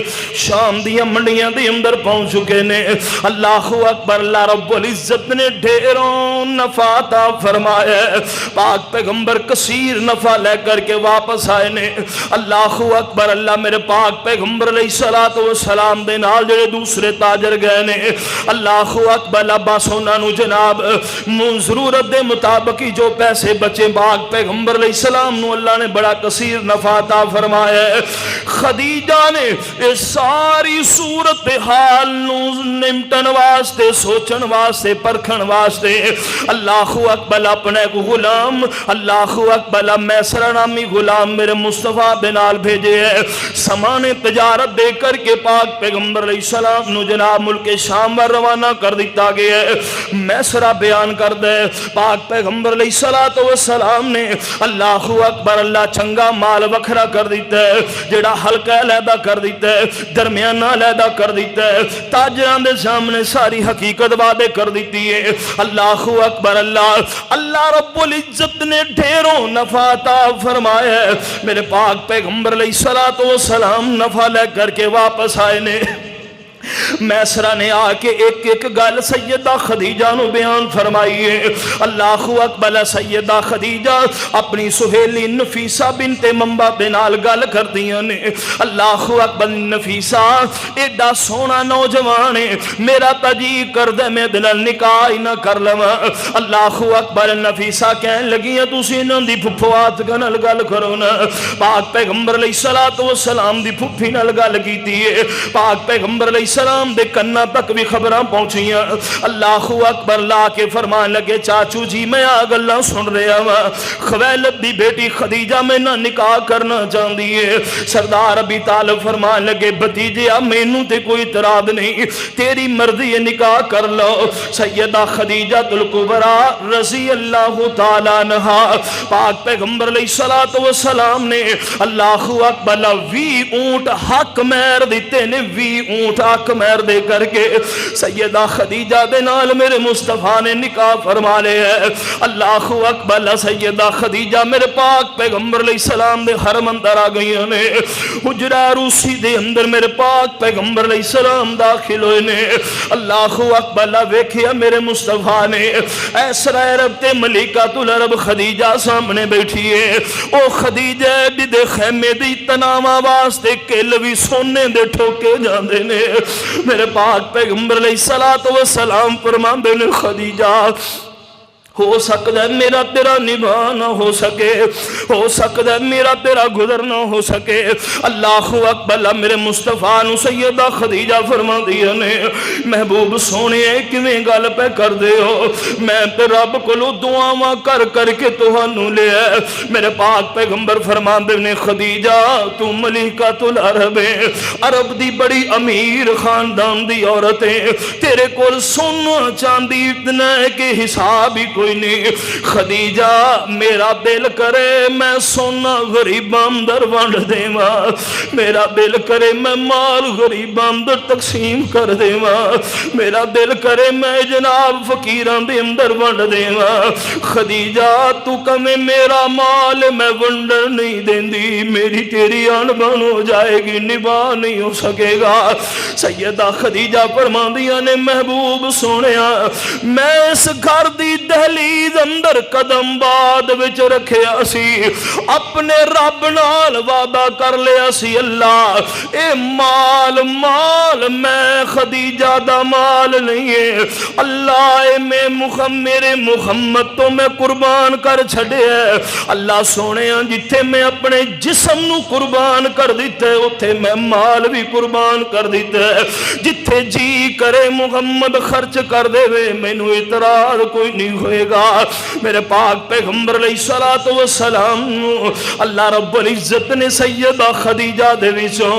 شام دی منڈیاں دے اندر پہنچ چکے نے. اللہ اکبر. اللہ رب العزت نے ڈھیروں نفع عطا فرمایا. پاک پیغمبر کثیر نفع لے کر کے واپس آئے نے. اللہ اکبر. اللہ میرے پاک پیغمبر علیہ الصلوۃ والسلام دے نال جڑے دوسرے تاجر گئے نے, اللہ اکبر. بس انہاں نو جناب ضرورت دے مطابق ہی جو پیسے بچے پاک پیغمبر علیہ السلام نو اللہ نے بڑا کثیر نفع عطا فرمایا. خدیجہ نے اس ساری صورت حال نو نمٹن واسطے سوچن واسطے پرکھن واسطے اللہ اکبر اپنے کو غلام اللہ اکبر میسر نامی غلام میرے مصطفیٰ بنال بھیجے ہے سامان تجارت دے کر کے پاک پیغمبر علیہ السلام نو جناب ملک شام پر روانہ کر دیتا گیا ہے میسرہ بیان کر دے پاک پیغمبر علیہ السلام نے اللہ اکبر اللہ چنگا مال وکھرا کر دیتا ہے جڑا ہلکا علیحدہ کر دیتا ہے درمیانہ علیحدہ کر دیتا ہے تاجران دے سامنے ساری حقیقت وعدے کر دیتی ہے اللہ اکبر اللہ رب العزت نے ڈھیروں نفع عطا فرمایا ہے میرے پاک پیغمبر علیہ السلام نفع لے کر کے واپس آئے نے میسرہ نے آکے ایک ایک گل سیدہ خدیجہ نو بیان فرمائیے اللہ اکبر سیدہ خدیجہ اپنی سہیلی نفیسہ بنت منبع بنال گل کر دیا نے اللہ اکبر نفیسہ ایڈا سونا نوجوان ہے میرا تجی کر دے میں دنال نکاح نہ کر لما اللہ اکبر نفیسہ کہن لگیاں تُسی نن دی پھپھوات گنال گل کرو نا پاک پیغمبر علیہ السلام دی پھپھی نال گل کیتی ہے پاک پیغمبر علیہ السلام دے کنہ تک بھی خبراں پہنچیاں اللہ اکبر لا کے فرمان لگے چاچو جی میں آگلہ سن رہا ہوں خویلد دی بیٹی خدیجہ میں نہ نکاح کرنا چاہتی ہے سردار ابی طالب فرمان لگے بھتیجے مینوں تے کوئی اعتراض نہیں تیری مرضی ہے نکاح کر لو سیدہ خدیجہ الکبریٰ رضی اللہ تعالیٰ عنہا پاک پیغمبر علیہ السلام نے اللہ اکبر 20 اونٹ حق مہر دیتے نے 20 اونٹ حق مہر دے کر کے سیدہ خدیجہ دے نال میرے مصطفیٰ نے نکاح فرما لے ہے اللہ اکبر سیدہ خدیجہ میرے پاک پیغمبر علیہ السلام دے حرم اندر آ گئی نے حجرہ روسی دے اندر میرے پاک پیغمبر علیہ السلام داخل ہوئے نے اللہ اکبر ویکھیا میرے مصطفیٰ نے ایسرہ عرب تے ملکۃ العرب خدیجہ سامنے بیٹھی ہے او خدیجہ بھی دے خیمے دی تناواں واسطے کل بھی سونے دے ٹھوکے جاندے نے میرے پاک پیغمبر علیہ السلام فرماندے نے خدیجہ ہو سکتا ہے میرا تیرا نبھا نہ ہو سکے ہو سکتا ہے میرا تیرا گزر نہ ہو سکے اللہ اکبر میرے مصطفیٰ نو سیدہ خدیجہ فرما دیا نے محبوب سونے کیویں گل پہ کر دے ہو میں تے رب کولو دعاواں کر کر کے تہانوں لے میرے پاک پیغمبر فرما دے نے خدیجہ تو ملکۃ العرب عرب دی بڑی امیر خاندان دی عورتیں تیرے کول سونا چاندی اتنا ہے کہ حساب ہی کوئی نہیں خدیجہ میرا دل کرے میں سونا غریباں در ونڈ دیواں میرا دل کرے میں مال غریباں در تقسیم کر دیواں میرا دل کرے میں جناب فقیراں دے اندر ونڈ دیواں خدیجہ تو کمیں میرا مال میں ونڈر نہیں دیندی میری تیری انبن ہو جائے گی نباہ نہیں ہو سکے گا سیدہ خدیجہ فرماندیاں نے محبوب سونیا میں اس گھر دی دہلیز اندر قدم بعد وچ رکھیا سی اپنے رب نال وعدہ کر لیا سی اللہ اے مال میں خدیجہ دا مال نہیں ہے اللہ اے میرے محمد تو میں قربان کر چھڑے ہے اللہ سونے جتھے میں اپنے جسم نو قربان کر دیتے اتھے میں مال بھی قربان کر دیتے جتھے جی کرے محمد خرچ کر دے وے مینوں اعتراض کوئی نہیں ہوئے گا میرے پاک پیغمبر علیہ السلام اللہ رب العزت نے سیدہ خدیجہ دے وچوں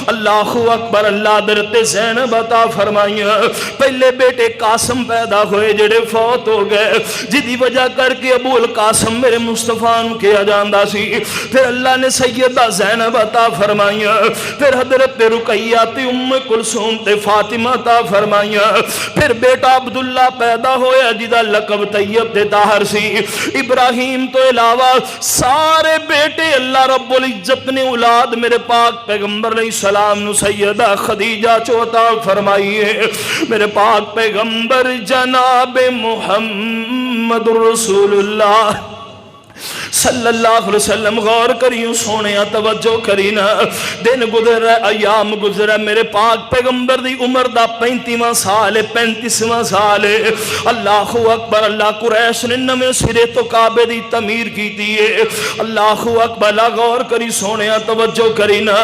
اللہ اکبر اللہ درت زینب عطا فرمائیاں پہلے بیٹے قاسم پیدا ہوئے جڑے فوت ہو گئے جدی وجہ کر کے ابو القاسم میرے مصطفیٰ نو کیا جاندہ سی پھر اللہ نے سیدہ زینب عطا فرمائیاں پھر حضرت رقیہ تے ام کلثوم تے فاطمہ عطا فرمائیاں پھر بیٹا عبداللہ پیدا ہویا جدا لقب طیب تے طاہر سی ابراہیم تو علاوہ سارے بیٹے اللہ رب العزت نے اولاد میرے پاک پیغمبر علیہ السلام نو سیدہ خدیجہ چوتا فرمائیے میرے پاک پیغمبر جناب محمد رسول اللہ صلی اللہ علیہ وسلم غور کریوں سونے توجہ کرینا دن گزر رہا ایام گزر رہا میرے پاک پیغمبر دی عمر دا 35واں سال ہے 35واں سال ہے اللہ اکبر اللہ قریش نے نویں سرے تو کعبے دی تعمیر کیتی ہے اللہ اکبر غور کری سونے توجہ کرینا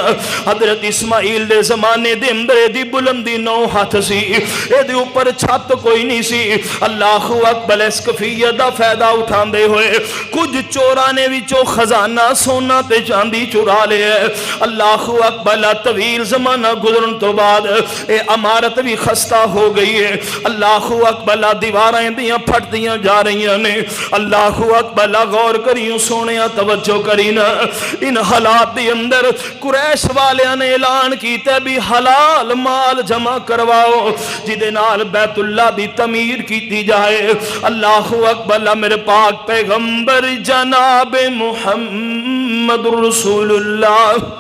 حضرت اسماعیل دے زمانے دے اندر دی بلندی 9 ہاتھ سی اے دے اوپر چھت کوئی نہیں سی اللہ اکبر اس کفیت دا فائدہ اٹھاندے ہوئے کچھ چوراں نے وچوں خزانہ سونا تے چاندی چرا لیا اللہ اکبر طویل زمانہ گزرن تو بعد اے عمارت بھی خستہ ہو گئی ہے اللہ اکبر دیواراں دیاں پھٹ دیاں جا رہی نے اللہ اکبر غور کریوں سونے توجہ کرینا ان حالات دی اندر قریش والیاں نے اعلان کیتا بھی حلال مال جمع کرواؤ جدے نال بیت اللہ دی تعمیر کیتی جائے اللہ اکبر میرے پاک پیغمبر جناب محمد رسول اللہ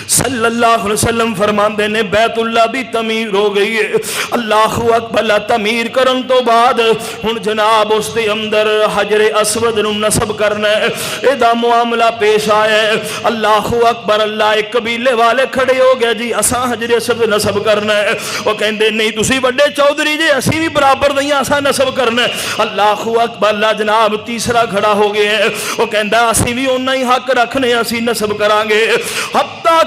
صلی اللہ علیہ وسلم فرماندے نے بیت اللہ بھی تعمیر ہو گئی ہے اللہ اکبر تعمیر کرن تو بعد ہن جناب اس دے اندر حجر اسود نو نصب کرنا ہے اے دا معاملہ پیش آیا ہے اللہ اکبر اللہ ایک قبیلے والے کھڑے ہو گئے جی اساں حجر اسود نصب کرنا ہے وہ کہندے نہیں تسی بڑے چودھری جی اسی بھی برابر نہیں اساں نصب کرنا ہے اللہ اکبر اللہ جناب تیسرا کھڑا ہو گیا ہے وہ کہندا اسی بھی اونہ ہی حق رکھنے اسی نصب کران گے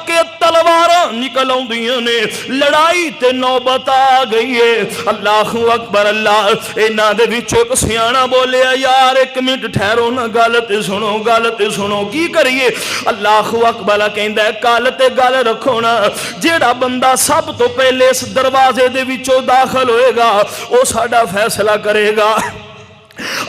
کہ تلواراں نکل آؤندیاں نے لڑائی تے نوبت آ گئی ہے اللہ اکبر اللہ انہاں دے وچوں ایک سیاںا بولیا یار ایک منٹ ٹھہرو نا گل تے سنو کی کریے اللہ اکبر کہندا ہے گل تے گل رکھو نا جیڑا بندہ سب تو پہلے اس دروازے دے وچوں داخل ہوئے گا او ساڈا فیصلہ کرے گا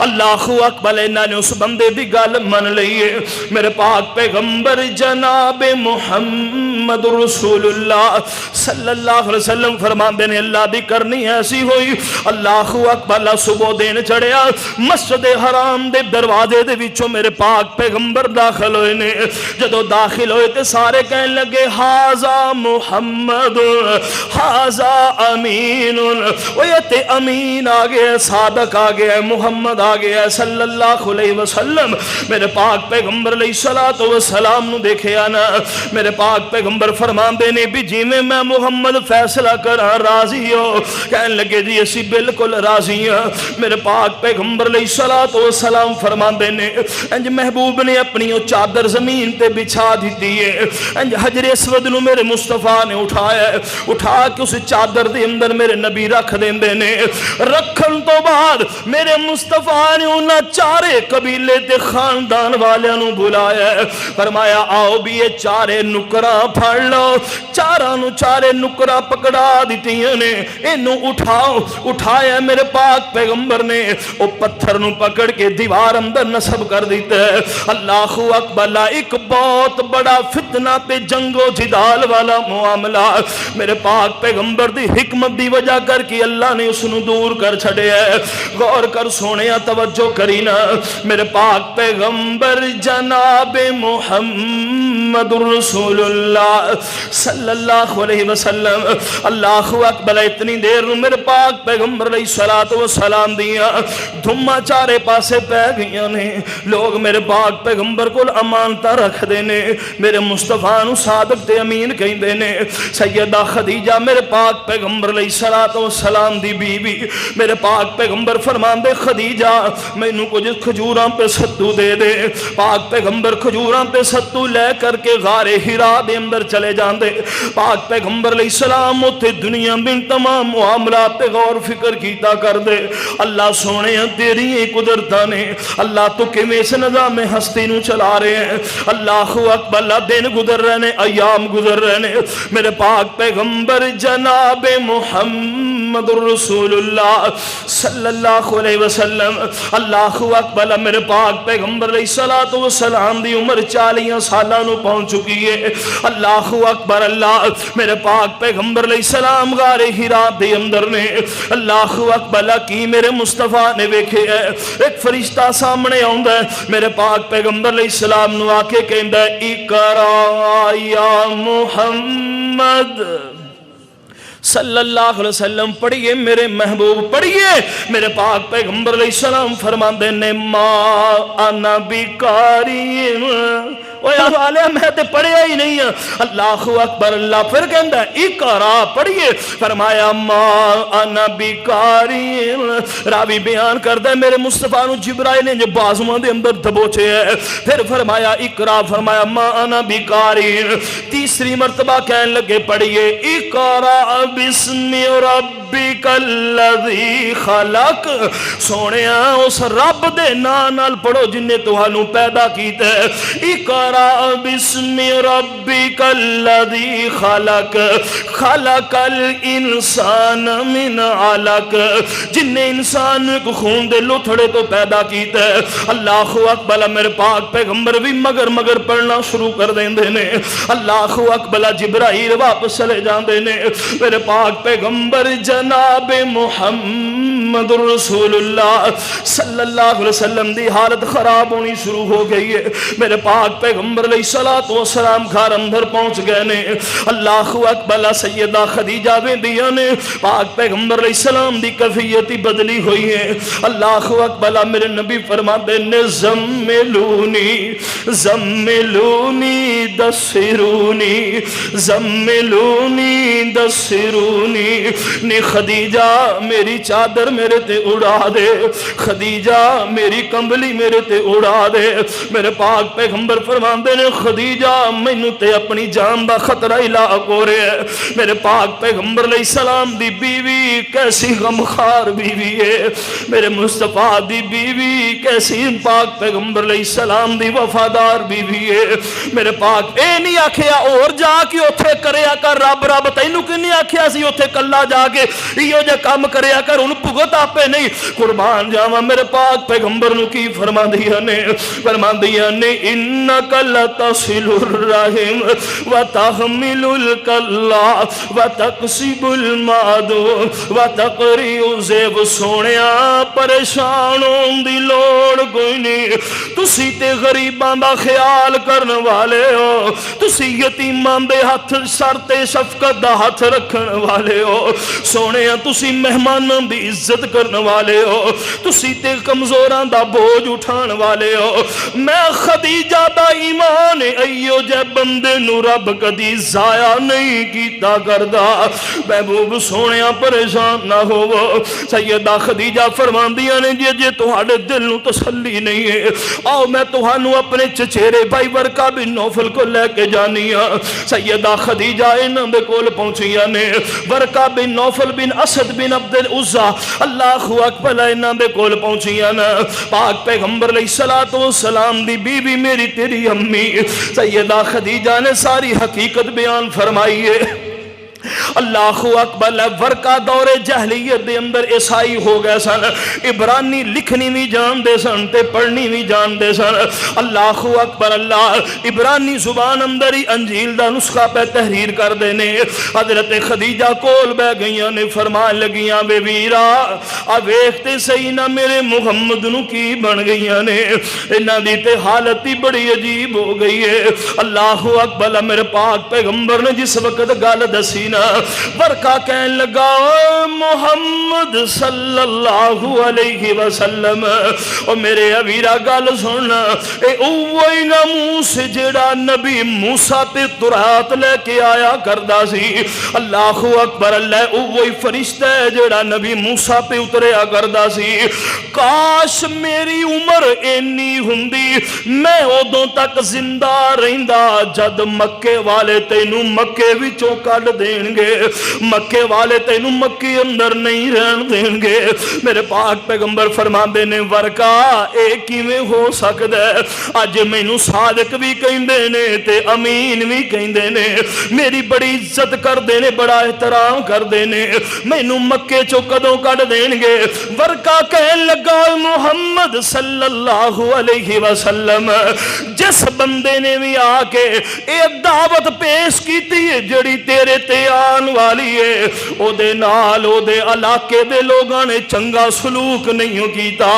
اللہ اکبر انہاں نے اس بندے دی گل من لئیے میرے پاک پیغمبر جناب محمد رسول اللہ صلی اللہ علیہ وسلم فرماندے نے اللہ دی کرنی ایسی ہوئی اللہ اکبر صبح دین چڑھیا مسجد حرام دے دروازے دے وچوں میرے پاک پیغمبر داخل ہوئے نے جدو داخل ہوئے تے سارے کہنے لگے ہاذا محمد ہاذا امین وہ یہ تے امین آگے صادق آگے محمد آگے صلی اللہ علیہ وسلم میرے پاک پیغمبر علیہ السلام نو دیکھے آنا میرے پاک پیغمبر فرمان دینے بھی جی میں محمد فیصلہ کرا راضی ہو کہنے لگے جی اسی بالکل راضی ہیں میرے پاک پیغمبر علیہ السلام فرمان دینے انج محبوب نے اپنی چادر زمین تے بچھا دیتی ہے انج حجر اسود نو میرے مصطفیٰ نے اٹھا کے اس چادر دے اندر میرے نبی رکھ دیں دینے رکھن تو بعد میرے مصطفیٰ نے انہاں چارے قبیلے تے خاندان والیاں نو بلایا ہے فرمایا آؤ بھی یہ چارے نکراں پھڑ لو چارے نکراں پکڑا دیتیاں نے انہوں اٹھایا میرے پاک پیغمبر نے او پتھر نو پکڑ کے دیوار اندر نصب کر دیتا ہے اللہ اکبر ایک بہت بڑا فتنہ تے جنگ و جدال والا معاملہ میرے پاک پیغمبر دی حکمت دی وجہ کر کے اللہ نے اس نو دور کر چھڑے ہے غور کر سونے توجہ کرینا میرے پاک پیغمبر جناب محمد رسول اللہ صلی اللہ علیہ وسلم اللہ اکبر اتنی دیر میرے پاک پیغمبر علیہ السلام دیا دھما چارے پاسے پہ گئیاں نے لوگ میرے پاک پیغمبر کو امانتہ رکھ دینے میرے مصطفیٰ نو صادق تے امین کہیں دینے سیدہ خدیجہ میرے پاک پیغمبر علیہ السلام دی بی بی میرے پاک پیغمبر فرمان دے خدیجہ میں انہوں کو جس کھجوراں پہ ستو دے دے پاک پیغمبر کھجوراں پہ ستو لے کر کے غار ہرا دے اندر چلے جان دے پاک پیغمبر علیہ السلام اتھے دنیا میں تمام معاملات پہ غور فکر کیتا کر دے اللہ سونے تیری ہی قدرتہ نے اللہ تو کمی سے نظام ہستی نو چلا رہے ہیں اللہ اکبر اللہ دن گزر رہنے ایام گزر رہنے میرے پاک پیغمبر جناب محمد رسول اللہ صلی اللہ علیہ وسلم اللہ اکبر میرے پاک پیغمبر علیہ السلام دی عمر 40 سالہ نو پہنچ چکی ہے اللہ اکبر اللہ میرے پاک پیغمبر علیہ السلام غار ہرا دے اندر نے اللہ اکبر کی میرے مصطفیٰ نے ویکھے ہے ایک فرشتہ سامنے آندا ہے میرے پاک پیغمبر علیہ السلام نو آکے کہندا ہے اقرا یا محمد صلی اللہ علیہ وسلم پڑھیے میرے محبوب پڑھیے میرے پاک پیغمبر علیہ السلام فرماندے نے ما انا بیکاری میں تے پڑھیا ہی نہیں ہے اللہ اکبر اللہ پھر کہندا ہے اقرا پڑھیے فرمایا ما انا بیکاری راوی بیان کردا ہے میرے مصطفیٰ نو جبرائیل نے بازواں دے اندر دبوچے ہے پھر فرمایا اقرا فرمایا ما انا بیکاری تیسری مرتبہ کہنے لگے پڑھیے اقرا بسم ربک الذی خلق سونیا اس رب دے نام نال پڑھو جن نے تانوں پیدا کیتا ہے اقرا بسم ربک الذی خلق خلق الانسان من علق جن نے انسان کو خون دے لتھڑے تو پیدا کیتا ہے اللہ اکبر میرے پاک پیغمبر بھی مگر پڑھنا شروع کر دیندے نے اللہ اکبر جبرائیل واپس چلے جاندے نے میرے پاک پیغمبر جناب محمد رسول اللہ صلی اللہ علیہ وسلم دی حالت خراب ہونی شروع ہو گئی ہے میرے پاک پیغمبر علیہ السلام گھر اندر پہنچ گئے نے اللہ اکبر سیدہ خدیجہ ویندیاں نے پاک پیغمبر علیہ السلام دی کیفیت بدلی ہوئی ہے اللہ اکبر میرے نبی فرماتے نے زملونی زملونی دسرونی زملونی دسرونی نی خدیجہ میری چادر میرے تے اڑا دے خدیجہ میری کمبلی میرے تے اڑا دے میرے پاک پیغمبر فرماندے نے خدیجہ مینوں تے اپنی جان دا خطرہ لاحق ہو رہا ہے میرے پاک پیغمبر علیہ السلام دی بیوی کیسی غمخوار بیوی ہے میرے مصطفیٰ دی بیوی کیسی پاک پیغمبر علیہ السلام دی وفادار بیوی ہے میرے پاک اے نہیں آکھیا اور جا کے اوتھے کریا کر رب تینوں کی نہیں آکھیا سی اوتھے کلا جا کے ایو جے کام کریا کر ان بھگت آپے نہیں قربان جاواں میرے پاک پیغمبر نو کی فرماندیاں نے انک لتصل الرحم وتحمل الکلا وتکسب المعدوم وتقری الذیب سونیا پریشان ہون دی لوڑ کوئی نہیں تسی تے غریباں دا خیال کرن والے ہو تسی یتیماں دے ہاتھ سر تے شفقت دا ہاتھ رکھن والے ہو سونیا تسی مہماناں دی عزت کرن والے ہو تسی تے کمزوراں دا بوجھ اٹھان والے ہو میں خدیجہ دا ایمان ایو جے بندے نو رب کدی ضائع نہیں کیتا کردا محبوب سونیا پریشان نہ ہوو سیدہ خدیجہ فرماندیاں نے جے تہاڈے دل نو تسلی نہیں ہے آؤ میں تہانوں اپنے چچیرے بھائی ورقہ بن نوفل کو لے کے جانی ہاں سیدہ خدیجہ انہاں دے کول پہنچیاں نے ورقہ بن نوفل بن اسد بن عبد العزا اللہ اکبر انہاں دے کول پہنچیاں نا پاک پیغمبر علیہ السلام دی بی بی میری تیری امی سیدہ خدیجہ نے ساری حقیقت بیان فرمائی ہے اللہ اکبر ورقہ دور جہلیت دے اندر عیسائی ہو گئے سن عبرانی لکھنی بھی جان دے سن تے پڑھنی بھی جان دے سن اللہ اکبر اللہ عبرانی زبان اندر ہی انجیل دا نسخہ پہ تحریر کر دینے حضرت خدیجہ کول بے گئیاں نے فرمان لگیاں بے ویرا اب ایکتے صحیح نہ میرے محمد نو کی بن گئیاں نے انہاں دی تے حالت ہی بڑی عجیب ہو گئی ہے اللہ اکبر میرے پاک پیغمبر نے جس وقت گل دسی ورقہ کہنے لگا محمد صلی اللہ علیہ وسلم اور میرے ابیرہ گل سننا اے اوہی ناموس جڑا نبی موسیٰ تے تورات لے کے آیا کردا سی اللہ اکبر اللہ اوہی فرشتہ ہے جڑا نبی موسیٰ تے اتریا کردا سی کاش میری عمر اینی ہوندی میں ادوں تک زندہ رہندا جد مکے والے تینوں مکے وچوں کڈ دین گے مکے والے تینوں مکی اندر نہیں رہن دیں گے میرے پاک پیغمبر فرماندے نے ورقہ اے کیویں ہو سکدا ہے اج مینوں صادق بھی کہندے نے تے امین بھی کہندے نے میری بڑی عزت کردے نے بڑا احترام کردے نے مینوں مکے چوں کدوں کڈ دین گے ورقہ کہن لگا محمد صلی اللہ علیہ وسلم جس بندے نے بھی آ کے اے دعوت پیش کیتی ہے جڑی تیرے تے آن والی ہے او دے نال او دے علاقے دے لوگاں نے چنگا سلوک نہیں کیتا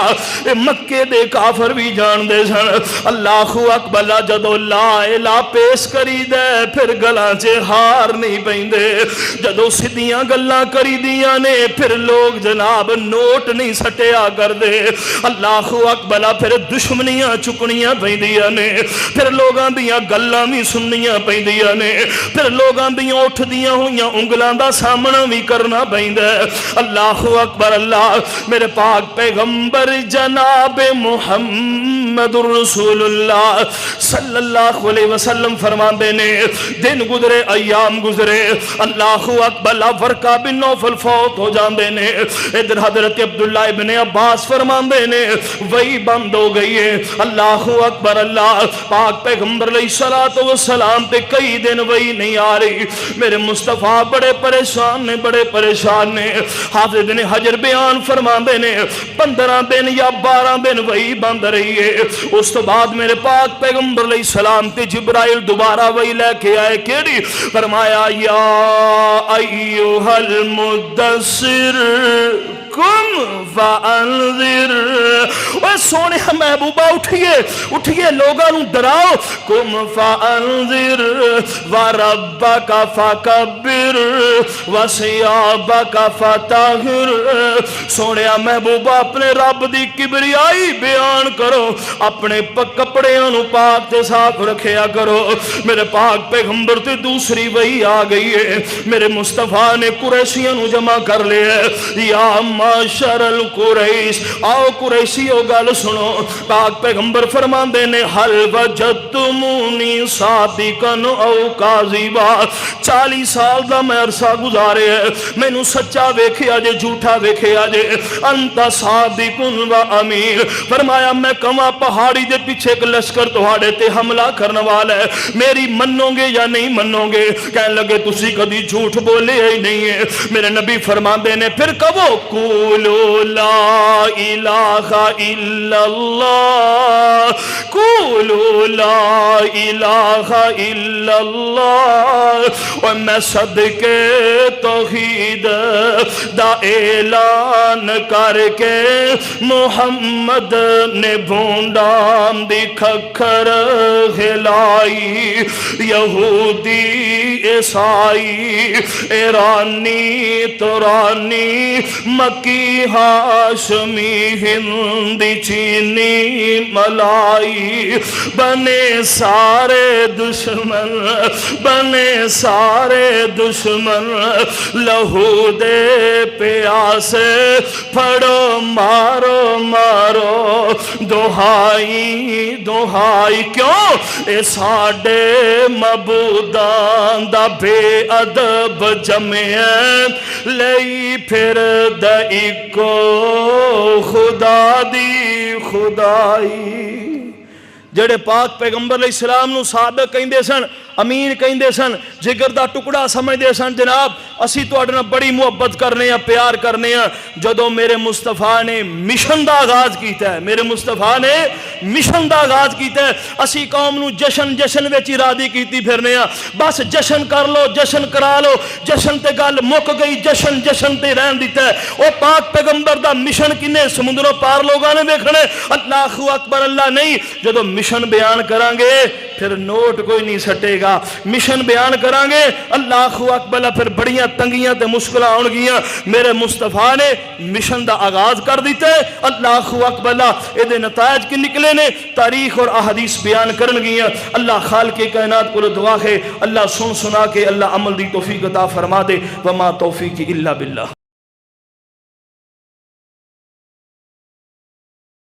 اے مکے دے کافر بھی جان دے سن اللہ اکبر جدو لا الہ پیش کری دے پھر گلاں چے ہار نہیں پیندے جدو سدیاں گلاں کری دیاں نے پھر لوگ جناب نوٹ نہیں سٹیا کر دے اللہ اکبر پھر دشمنیاں چکنیاں پیندیاں نے پھر لوگاں دیاں گلاں بھی سننیاں پیندیاں نے پھر لوگاں دیاں اٹھ دیاں ہویاں انگلاں دا سامنا بھی کرنا پیندا اللہ اکبر اللہ میرے پاک پیغمبر جناب محمد رسول اللہ صلی اللہ علیہ وسلم فرماندے نے دن گزرے ایام گزرے اللہ اکبر ورقہ بن نوفل فوت ہو جاندے نے ادھر حضرت عبداللہ ابن عباس فرماندے نے وہی بند ہو گئی ہے اللہ اکبر اللہ پاک پیغمبر علیہ السلام تے کئی دن وہی نہیں آ رہی میرے مصطفیٰ بڑے پریشان نے حافظ ابن حجر بیان فرماندے نے 15 دن یا 12 دن وہی بند رہی ہے اس تو بعد میرے پاک پیغمبر علیہ السلام تے جبرائیل دوبارہ وہی لے کے آئے کیڑی فرمایا یا ایوہ المدثر کم فانذر اے سونے محبوبہ اٹھئے لوگاں نو ڈراؤ کم فانذر وربک فکبر وثیابک فطہر سونے محبوبہ اپنے رب دی کبریائی بیان کرو اپنے کپڑیاں نو پاک تے صاف رکھیا کرو میرے پاک پیغمبر تے دوسری وہی آ گئی ہے میرے مصطفیٰ نے قریشیاں نو جمع کر لیا یا معاشر القریش آؤ قریشیو گل سنو پاک پیغمبر فرماندے نے حل وجدتمونی صادقاً او کاذبا 40 سال دا میں عرصہ گزارے ہے میں نو سچا ویکھیا جے جھوٹا ویکھیا جے انت صادق و امین فرمایا میں کما پہاڑی دے پیچھے ایک لشکر تہاڑے تے حملہ کرنے والا ہے میری منو گے یا نہیں منو گے کہنے لگے تسی کدی جھوٹ بولے ہی نہیں ہے میرے نبی فرماندے نے پھر کہو قولوا لا الہ الا اللہ قولوا لا الہ الا اللہ اور میں صدقے توحید دا اعلان کر کے محمد نے بھونڈام دی کھکھر ہلائی یہودی عیسائی ایرانی تورانی مکی ہاشمی ہندی چینی ملائی بنے سارے دشمن لہو دے پیاسے پھڑو مارو دہائی کیوں اے ساڑے مبودان دا بے ادب جمعیں لئی پھر دائی کو خدا دی خدائی جڑے پاک پیغمبر علیہ السلام نو صادق کہندے سن امین کہندے سن جگر دا ٹکڑا سمجھدے سن جناب اسی تواڈے بڑی محبت کرنے ہیں پیار کرنے ہیں جدوں میرے مصطفیٰ نے مشن دا آغاز کیتا ہے میرے مصطفیٰ نے مشن دا آغاز کیتا ہے اسی قوم نو جشن وچ ارادی کیتی پھرنے ہیں بس جشن کر لو جشن کرا لو جشن تے گل مک گئی جشن تے رہن دیتا ہے او پاک پیغمبر دا مشن کنے سمندروں پار لوگاں نے دیکھنے اللہ اکبر اللہ نہیں جدوں مشن بیان کرانگے پھر نوٹ کوئی نہیں سٹے گا مشن بیان کرانگے اللہ اکبر پھر بڑیاں تنگیاں تے مشکلہ آن گیاں میرے مصطفیٰ نے مشن دا آغاز کر دیتے اللہ اکبر ایدے نتائج کی نکلے نے تاریخ اور احادیث بیان کرن گیاں اللہ خالق کائنات کو دعا ہے اللہ سنا کے اللہ عمل دی توفیق عطا فرما دے وما توفیق الا باللہ